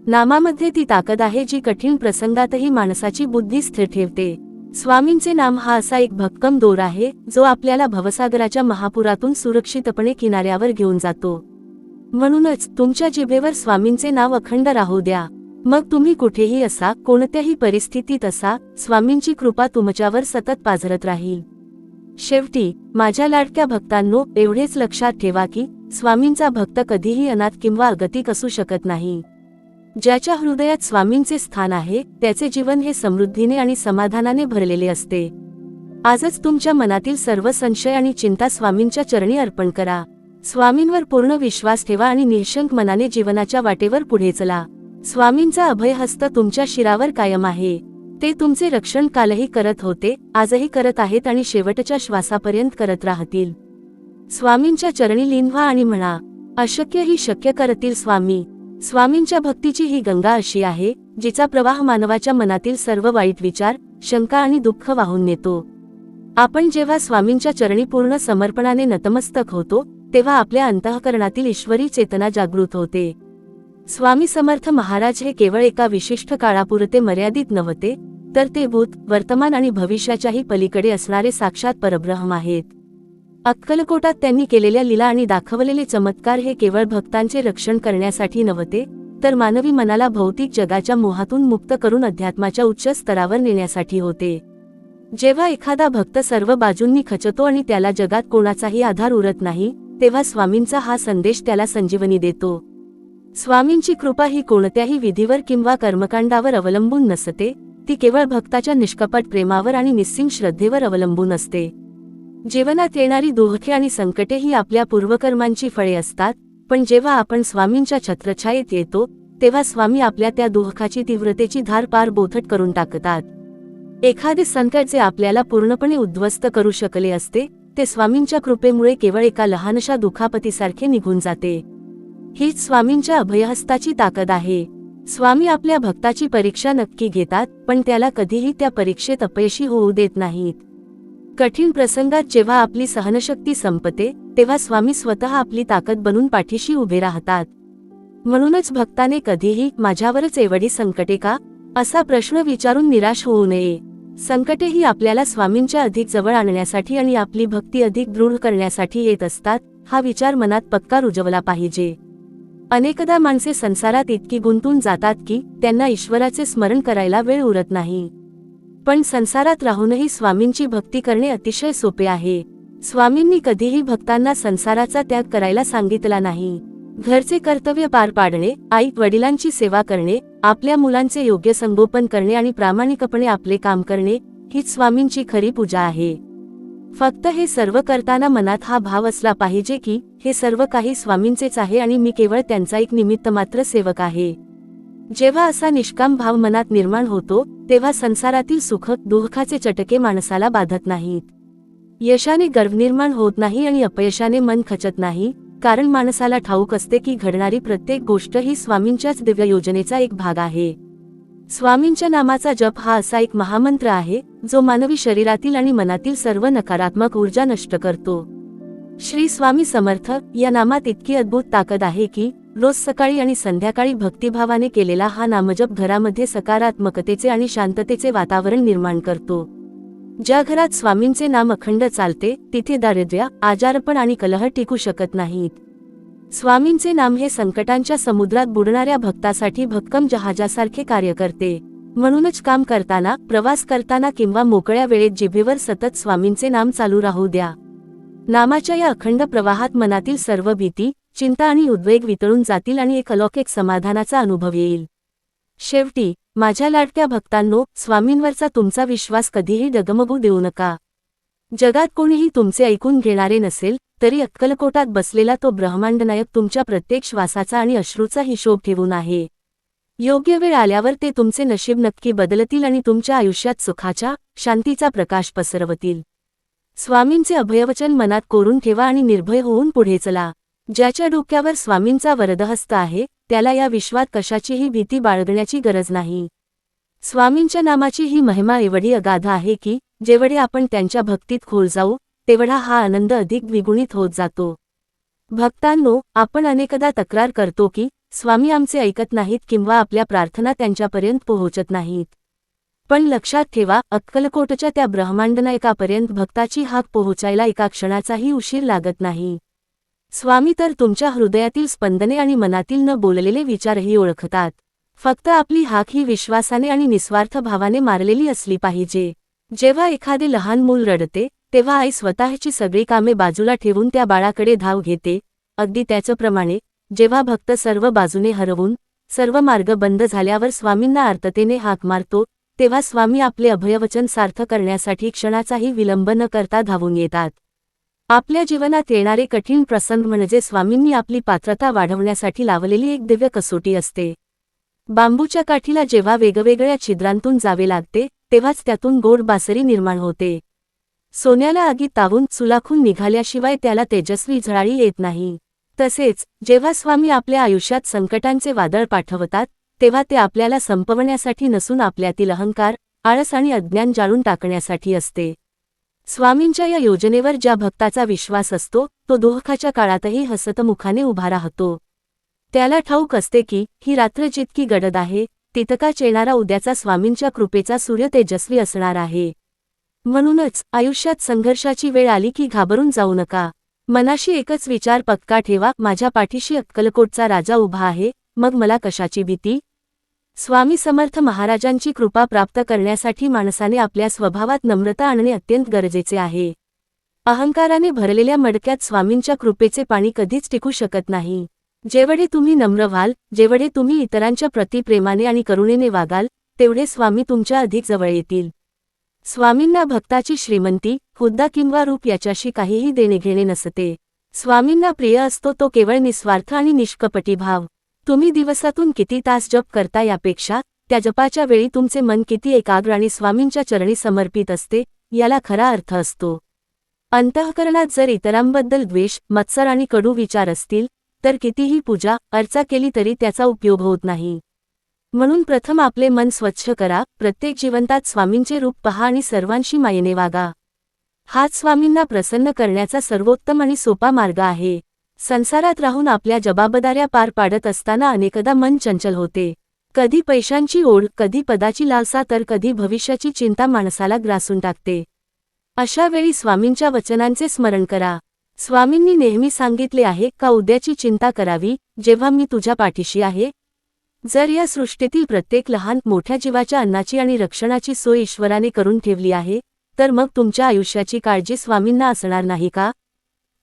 A: नामामध्ये ती ताकद आहे जी कठीण प्रसंगातही माणसाची बुद्धी स्थिर ठेवते. स्वामींचे नाम हा असा एक भक्कम दोर आहे जो आपल्याला भवसागराच्या महापुरातून सुरक्षितपणे किनाऱ्यावर घेऊन जातो. म्हणूनच तुमच्या जिभेवर स्वामींचे नाव अखंड राहू द्या. मग तुम्ही कुठेही असा, कोणत्याही परिस्थितीत असा, स्वामींची कृपा तुमच्यावर सतत पाझरत राहील. शेवटी माझ्या लाडक्या भक्तांनो, एवढेच लक्षात ठेवा की स्वामींचा भक्त कधीही अनाथ किंवा अगतिक असू शकत नाही. ज्याच्या हृदयात स्वामींचे स्थान आहे त्याचे जीवन हे समृद्धीने आणि समाधानाने भरलेले असते. आजच तुमच्या मनातील सर्व संशय आणि चिंता स्वामींच्या चरणी अर्पण करा. स्वामींवर पूर्ण विश्वास ठेवा आणि निःशंक मनाने जीवनाच्या वाटेवर पुढे चला. स्वामींचा अभयहस्त तुमच्या शिरावर कायम आहे. ते तुमचे रक्षण कालही करत होते, आजही करत आहेत आणि शेवटच्या श्वासापर्यंत करत राहतील. स्वामींच्या चरणी लीन व्हा आणि म्हणा, अशक्य ही शक्य करतील स्वामी. स्वामींच्या भक्तीची ही गंगा अशी आहे जिचा प्रवाह मानवाच्या मनातील सर्व वाईट विचार, शंका आणि दुःख वाहून नेतो. आपण जेव्हा स्वामींच्या चरणी पूर्ण समर्पणाने नतमस्तक होतो तेव्हा आपल्या अंतःकरणातील ईश्वरी चेतना जागृत होते. स्वामी समर्थ महाराज हे केवळ एका विशिष्ट काळापुरते मर्यादित नव्हते, तर ते भूत, वर्तमान आणि भविष्याच्याही पलीकडे असणारे साक्षात परब्रह्म आहेत. अक्कलकोटात त्यांनी केलेल्या लीला आणि दाखवलेले चमत्कार हे केवळ भक्तांचे रक्षण करण्यासाठी नव्हते, तर मानवी मनाला भौतिक जगाच्या मोहातून मुक्त करून अध्यात्माच्या उच्च स्तरावर नेण्यासाठी होते. जेव्हा एखादा भक्त सर्व बाजूंनी खचतो आणि त्याला जगात कोणाचाही आधार उरत नाही, तेव्हा स्वामींचा हा संदेश त्याला संजीवनी देतो. स्वामींची कृपा ही कोणत्याही विधीवर किंवा कर्मकांडावर अवलंबून नसते, ती केवळ भक्ताच्या निष्कपट प्रेमावर आणि निस्सीम श्रद्धेवर अवलंबून असते. जीवनात येणारी दुःखे आणि संकटे ही आपल्या पूर्वकर्मांची फळे असतात, पण जेव्हा आपण स्वामींच्या छत्रछायेत येतो तेव्हा स्वामी आपल्या त्या दुःखाची तीव्रतेची धार पार बोथट करून टाकतात. एखादे संकट जे आपल्याला पूर्णपणे उद्ध्वस्त करू शकले असते, ते स्वामींच्या कृपेमुळे केवळ एका लहानशा दुखापतीसारखे निघून जाते. हीच स्वामींच्या अभयहस्ताची ताकद आहे. स्वामी आपल्या भक्ताची परीक्षा नक्की घेतात, पण त्याला कधीही त्या परीक्षेत अपयशी होऊ देत नाहीत. कठीण प्रसंगात जेव्हा आपली सहनशक्ती संपते, तेव्हा स्वामी स्वतः आपली ताकद बनून पाठीशी उभे राहतात. म्हणूनच भक्ताने कधीही माझ्यावरच एवढी संकटे का असा प्रश्न विचारून निराश होऊ नये. संकटे ही आपल्याला स्वामींच्या अधिक जवळ आणण्यासाठी आणि आपली भक्ती अधिक दृढ करण्यासाठी येत असतात, हा विचार मनात पक्का रुजवला पाहिजे. अनेकदा माणसे संसारात इतकी गुंतून जातात की त्यांना ईश्वराचे स्मरण करायला वेळ उरत नाही. पण संसारात राहूनही स्वामींची भक्ती करणे अतिशय सोपे आहे. स्वामींनी कधीही भक्तांना संसाराचा त्याग करायला सांगितला नाही. घरचे कर्तव्य पार पाडणे, आई वडिलांची सेवा करणे, आपल्या मुलांचे योग्य संगोपन करणे आणि प्रामाणिकपणे आपले काम करणे, हीच स्वामींची खरी पूजा आहे. फक्त हे सर्व करताना मनात हा भाव असला पाहिजे की हे सर्व काही स्वामींचेच आहे आणि मी केवळ त्यांचा एक निमित्तमात्र सेवक आहे. जेव्हा असा निष्काम भाव मनात निर्माण होतो, तेव्हा संसारातील सुख दुःखाचे चटके माणसाला बाधत नाहीत. यशाने गर्व निर्माण होत नाही आणि अपयशाने मन खचत नाही, कारण माणसाला ठाऊक असते की घडणारी प्रत्येक गोष्ट ही स्वामींच्याच दिव्य योजनेचा एक भाग आहे. स्वामींच्या नामाचा जप हा असा एक महामंत्र आहे, जो मानवी शरीरातील आणि मनातील सर्व नकारात्मक ऊर्जा नष्ट करतो. श्री स्वामी समर्थ या नामात इतकी अद्भुत ताकद आहे की रोज सकाळी आणि संध्याकाळी भक्तिभावाने केलेला हा नामजप घरामध्ये सकारात्मकतेचे आणि शांततेचे वातावरण निर्माण करतो. ज्या घरात स्वामींचे नाम अखंड चालते, तिथे दारिद्र्य, आजारपण आणि कलह टिकू शकत नाहीत. स्वामींचे नाम हे संकटांच्या समुद्रात बुडणाऱ्या भक्तासाठी भक्कम जहाजासारखे कार्य करते. म्हणूनच काम करताना, प्रवास करताना किंवा मोकळ्या वेळेत जिभेवर सतत स्वामींचे नाम चालू राहू द्या. नामाच्या या अखंड प्रवाहात मनातील सर्व भीती, चिंता आणि उद्वेग वितळून जातील आणि एक अलौकिक समाधानाचा अनुभव येईल. शेवटी माझ्या लाडक्या भक्तांनो, स्वामींवरचा तुमचा विश्वास कधीही डगमगू देऊ नका. जगात कोणीही तुमचे ऐकून घेणारे नसेल, तरी अक्कलकोटात बसलेला तो ब्रह्मांडनायक तुमच्या प्रत्येक श्वासाचा आणि अश्रूचा हिशोब ठेवून आहे. योग्य वेळ आल्यावर ते तुमचे नशीब नक्की बदलतील आणि तुमच्या आयुष्यात सुखाच्या, शांतीचा प्रकाश पसरवतील. स्वामींचे अभयवचन मनात कोरून ठेवा आणि निर्भय होऊन पुढे चला. ज्याच्या डोक्यावर स्वामींचा वरदहस्त आहे, त्याला या विश्वात कशाचीही भीती बाळगण्याची गरज नाही. स्वामींच्या नामाची ही महिमा एवढी अगाध आहे की जेवढे आपण त्यांच्या भक्तीत खोल जाऊ, तेवढा हा आनंद अधिक द्विगुणित होत जातो. भक्तांनो, आपण अनेकदा तक्रार करतो की स्वामी आमचे ऐकत नाहीत किंवा आपल्या प्रार्थना त्यांच्यापर्यंत पोहोचत नाहीत. पण लक्षात ठेवा, अक्कलकोटच्या त्या ब्रह्मांडनायकापर्यंत भक्ताची हाक पोहोचायला एका क्षणाचाही उशीर लागत नाही. स्वामी तर तुमच्या हृदयातील स्पंदने आणि मनातील न बोललेले विचारही ओळखतात. फक्त आपली हाक ही विश्वासाने आणि निस्वार्थ भावाने मारलेली असली पाहिजे. जेव्हा एखादे लहान मूल रडते, तेव्हा आई स्वतःची सगळी कामे बाजूला ठेवून त्या बाळाकडे धाव घेते. अगदी त्याचप्रमाणे जेव्हा भक्त सर्व बाजूने हरवून, सर्व मार्ग बंद झाल्यावर स्वामींना आर्ततेने हाक मारतो, तेव्हा स्वामी आपले अभयवचन सार्थ करण्यासाठी क्षणाचाही विलंब न करता धावून येतात. आपल्या जीवनात येणारे कठीण प्रसंग म्हणजे स्वामींनी आपली पात्रता वाढवण्यासाठी लावलेली एक दिव्य कसोटी असते. बांबूच्या काठीला जेव्हा वेगवेगळ्या छिद्रांतून जावे लागते, तेव्हाच त्यातून गोड बासरी निर्माण होते. सोन्याला आगीत तावून सुलाखून निघाल्याशिवाय त्याला तेजस्वी झळाळी येत नाही. तसेच जेव्हा स्वामी आपल्या आयुष्यात संकटांचे वादळ पाठवतात, तेव्हा ते आपल्याला संपवण्यासाठी नसून आपल्यातील अहंकार, आळस आणि अज्ञान जाळून टाकण्यासाठी असते. स्वामींच्या या योजनेवर ज्या भक्ताचा विश्वास असतो, तो दुःखाच्या काळातही हसतमुखाने उभा राहतो. त्याला ठाऊक असते की ही रात्र जितकी गडद आहे, तितकाच येणारा उद्याचा स्वामींच्या कृपेचा सूर्य तेजस्वी असणार आहे. म्हणूनच आयुष्यात संघर्षाची वेळ आली की घाबरून जाऊ नका. मनाशी एकच विचार पक्का ठेवा, माझ्या पाठीशी अक्कलकोटचा राजा उभा आहे, मग मला कशाची भीती. स्वामी समर्थ महाराजांची कृपा प्राप्त करण्यासाठी माणसाने आपल्या स्वभावात नम्रता आणणे अत्यंत गरजेचे आहे. अहंकाराने भरलेल्या मडक्यात स्वामींच्या कृपेचे पाणी कधीच टिकू शकत नाही. जेवढे तुम्ही नम्र व्हाल, जेवढे तुम्ही इतरांच्या प्रति प्रेमाने आणि करुणेने वागाल, तेवढे स्वामी तुमच्या अधिक जवळ येतील. स्वामींना भक्ताची श्रीमंती, हुद्दा किंवा रूप याच्याशी काहीही देणेघेणे नसते. स्वामींना प्रिय असतो तो केवळ निस्वार्थ आणि निष्कपटी भाव. तुम्ही दिवसातून किती तास जप करता यापेक्षा त्या जपाच्या वेळी तुमचे मन किती एकाग्र आणि स्वामींच्या चरणी समर्पित असते, याला खरा अर्थ असतो. अंतःकरणात जर इतरांबद्दल द्वेष, मत्सर आणि कडू विचार असतील, तर कितीही पूजा, अर्चा केली तरी त्याचा उपयोग होत नाही. म्हणून प्रथम आपले मन स्वच्छ करा, प्रत्येक जीवंतात स्वामींचे रूप पहा आणि सर्वांशी मायेने वागा. हाच स्वामींना प्रसन्न करण्याचा सर्वोत्तम आणि सोपा मार्ग आहे. संसारात राहून आपल्या जबाबदाऱ्या पार पाडत असताना अनेकदा मन चंचल होते. कधी पैशांची ओढ, कधी पदाची लालसा तर कधी भविष्याची चिंता माणसाला ग्रासून टाकते. अशा वेळी स्वामींच्या वचनांचे स्मरण करा. स्वामींनी नेहमी सांगितले आहे का उद्याची चिंता करावी, जेव्हा मी तुझ्या पाठीशी आहे. जर या सृष्टीतील प्रत्येक लहान मोठ्या जीवाच्या अन्नाची आणि रक्षणाची सोय ईश्वराने करून ठेवली आहे, तर मग तुमच्या आयुष्याची काळजी स्वामींना असणार नाही का?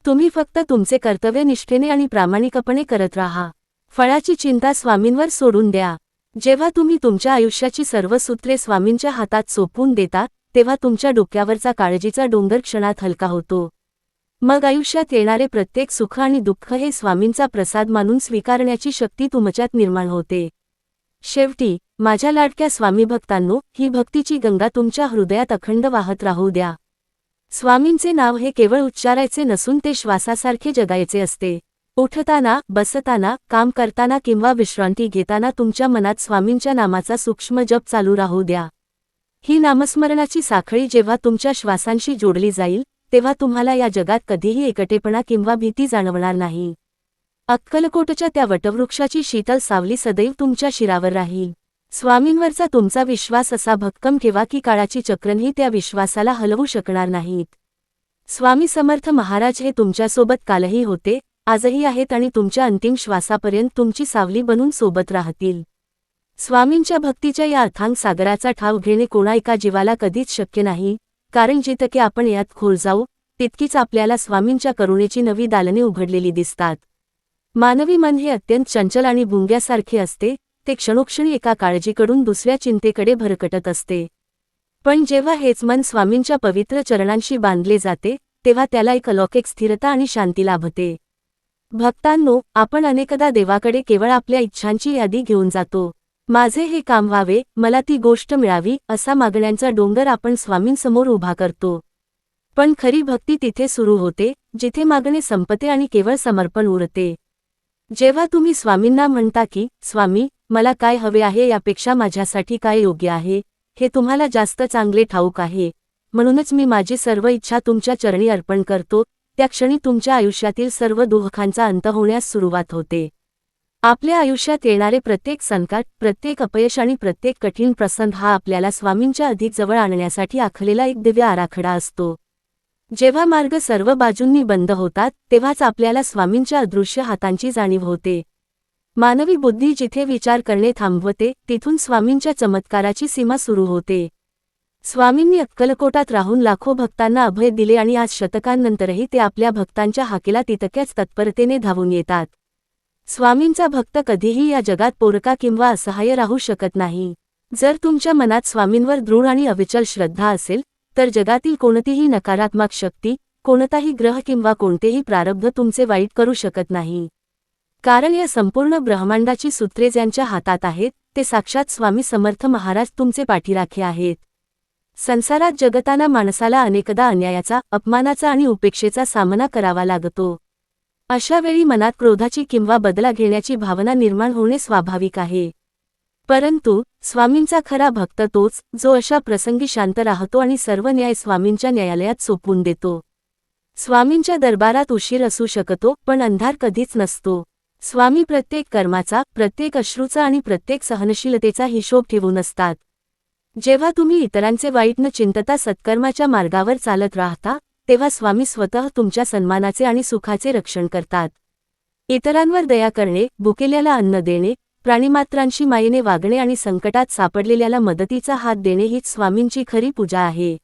A: तुम्ही फक्त तुमचे कर्तव्य निष्ठेने आणि प्रामाणिकपणे करत राहा. फळाची चिंता स्वामींवर सोडून द्या. जेव्हा तुम्ही तुमच्या आयुष्याची सर्व सूत्रे स्वामींच्या हातात सोपवून देता, तेव्हा तुमच्या डोक्यावरचा काळजीचा डोंगर क्षणात हलका होतो. मग आयुष्यात येणारे प्रत्येक सुख आणि दुःख हे स्वामींचा प्रसाद मानून स्वीकारण्याची शक्ती तुमच्यात निर्माण होते. शेवटी, माझ्या लाडक्या स्वामी भक्तांनो, ही भक्तीची गंगा तुमच्या हृदयात अखंड वाहत राहू द्या. स्वामींचे नाव हे केवळ उच्चारायचे नसून ते श्वासासारखे जगायचे असते. उठताना, बसताना, काम करताना किंवा विश्रांती घेताना तुमच्या मनात स्वामींच्या नामाचा सूक्ष्म जप चालू राहू द्या. ही नामस्मरणाची साखळी जेव्हा तुमच्या श्वासांशी जोडली जाईल, तेव्हा तुम्हाला या जगात कधीही एकटेपणा किंवा भीती जाणवणार नाही. अक्कलकोटच्या त्या वटवृक्षाची शीतल सावली सदैव तुमच्या शिरावर राहील. स्वामींवरचा तुमचा विश्वास असा भक्कम ठेवा की काळाची चक्रणही त्या विश्वासाला हलवू शकणार नाहीत. स्वामी समर्थ महाराज हे तुमच्यासोबत कालही होते, आजही आहेत आणि तुमच्या अंतिम श्वासापर्यंत तुमची सावली बनून सोबत राहतील. स्वामींच्या भक्तीच्या या अथांग सागराचा ठाव घेणे कोणा एका जीवाला कधीच शक्य नाही, कारण जितके आपण यात खोल जाऊ, तितकीच आपल्याला स्वामींच्या करुणेची नवी दालने उघडलेली दिसतात. मानवी मन हे अत्यंत चंचल आणि भुंग्यासारखे असते, ते क्षणोक्षणी एका काळजीकडून दुसऱ्या चिंतेकडे भरकटत असते. पण जेव्हा हेच मन स्वामींच्या पवित्र चरणांशी बांधले जाते, तेव्हा त्याला एक अलौकिक स्थिरता आणि शांती लाभते. भक्तांनो, आपण अनेकदा देवाकडे केवळ आपल्या इच्छांची यादी घेऊन जातो. माझे हे काम व्हावे, मला ती गोष्ट मिळावी, असा मागण्यांचा डोंगर आपण स्वामींसमोर उभा करतो. पण खरी भक्ती तिथे सुरू होते, जिथे मागणे संपते आणि केवळ समर्पण उरते. जेव्हा तुम्ही स्वामींना म्हणता की, स्वामी, मला काय हवे आहे यापेक्षा माझ्यासाठी काय योग्य आहे, हे तुम्हाला जास्त चांगले ठाऊक आहे, म्हणूनच मी माझी सर्व इच्छा तुमच्या चरणी अर्पण करतो, त्या क्षणी तुमच्या आयुष्यातील सर्व दुःखांचा अंत होण्यास सुरुवात होते. आपल्या आयुष्यात येणारे प्रत्येक संकट, प्रत्येक अपयश आणि प्रत्येक कठीण प्रसंग हा आपल्याला स्वामींच्या अधिक जवळ आणण्यासाठी आखलेला एक दिव्य आराखडा असतो. जेव्हा मार्ग सर्व बाजूंनी बंद होतात, तेव्हाच आपल्याला स्वामींच्या अदृश्य हातांची जाणीव होते. मानवी बुद्धी जिथे विचार करणे थांबवते, तिथून स्वामींच्या चमत्काराची सीमा सुरू होते. स्वामींनी अक्कलकोटात राहून लाखो भक्तांना अभय दिले आणि आज शतकांनंतरही ते आपल्या भक्तांच्या हाकेला तितक्याच तत्परतेने धावून येतात. स्वामींचा भक्त कधीही या जगात पोरका किंवा असहाय्य राहू शकत नाही. जर तुमच्या मनात स्वामींवर दृढ आणि अविचल श्रद्धा असेल, तर जगातील कोणतीही नकारात्मक शक्ती, कोणताही ग्रह किंवा कोणतेही प्रारब्ध तुमचे वाईट करू शकत नाही. कारण या संपूर्ण ब्रह्मांडाची सूत्रे ज्यांच्या हातात आहेत, ते साक्षात स्वामी समर्थ महाराज तुमचे पाठीराखे आहेत. संसारात जगताना माणसाला अनेकदा अन्यायाचा, अपमानाचा आणि उपेक्षेचा सामना करावा लागतो. अशा वेळी मनात क्रोधाची किंवा बदला घेण्याची भावना निर्माण होणे स्वाभाविक आहे. परंतु स्वामींचा खरा भक्त तोच, जो अशा प्रसंगी शांत राहतो आणि सर्व न्याय स्वामींच्या न्यायालयात सोपवून देतो. स्वामींच्या दरबारात उशीर असू शकतो, पण अंधार कधीच नसतो. स्वामी प्रत्येक कर्माचा, प्रत्येक अश्रूचा आणि प्रत्येक सहनशीलतेचा हिशोब ठेवून असतात. जेव्हा तुम्ही इतरांचे वाईट न चिंतता सत्कर्माच्या मार्गावर चालत राहता, तेव्हा स्वामी स्वतः तुमच्या सन्मानाचे आणि सुखाचे रक्षण करतात. इतरांवर दया करणे, भुकेल्याला अन्न देणे, प्राणिमात्रांशी मायेने वागणे आणि संकटात सापडलेल्याला मदतीचा हात देणे हीच स्वामींची खरी पूजा आहे.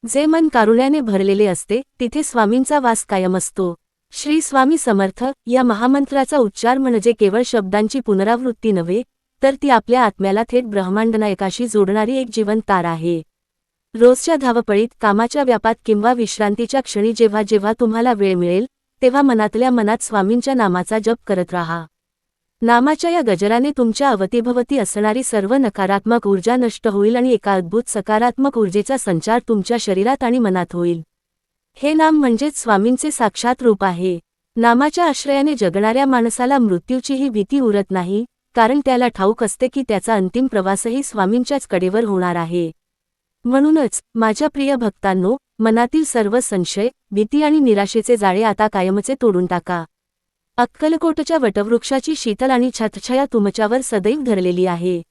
A: जे मन कारुण्याने भरलेले असते, तिथे स्वामींचा वास कायम असतो. श्री स्वामी समर्थ या महामंत्राचा उच्चार म्हणजे केवळ शब्दांची पुनरावृत्ती नव्हे, तर ती आपल्या आत्म्याला थेट ब्रह्मांडनायकाशी जोडणारी एक जिवंत तार आहे. रोजच्या धावपळीत, कामाच्या व्यापात किंवा विश्रांतीच्या क्षणी जेव्हा जेव्हा तुम्हाला वेळ मिळेल, तेव्हा मनातल्या मनात स्वामींच्या नामाचा जप करत राहा. नामाच्या या गजराने तुमच्या अवतीभवती असणारी सर्व नकारात्मक ऊर्जा नष्ट होईल आणि एका अद्भुत सकारात्मक ऊर्जेचा संचार तुमच्या शरीरात आणि मनात होईल. हे नाम म्हणजेच स्वामींचे साक्षात रूप आहे. नामाच्या आश्रयाने जगणाऱ्या माणसाला मृत्यूचीही भीती उरत नाही, कारण त्याला ठाऊक असते की त्याचा अंतिम प्रवासही स्वामींच्याच कडेवर होणार आहे. म्हणूनच माझ्या प्रिय भक्तांनो, मनातील सर्व संशय, भीती आणि निराशेचे जाळे आता कायमचे तोडून टाका. अक्कलकोटच्या वटवृक्षाची शीतल आणि छातछाया तुमच्यावर सदैव धरलेली आहे.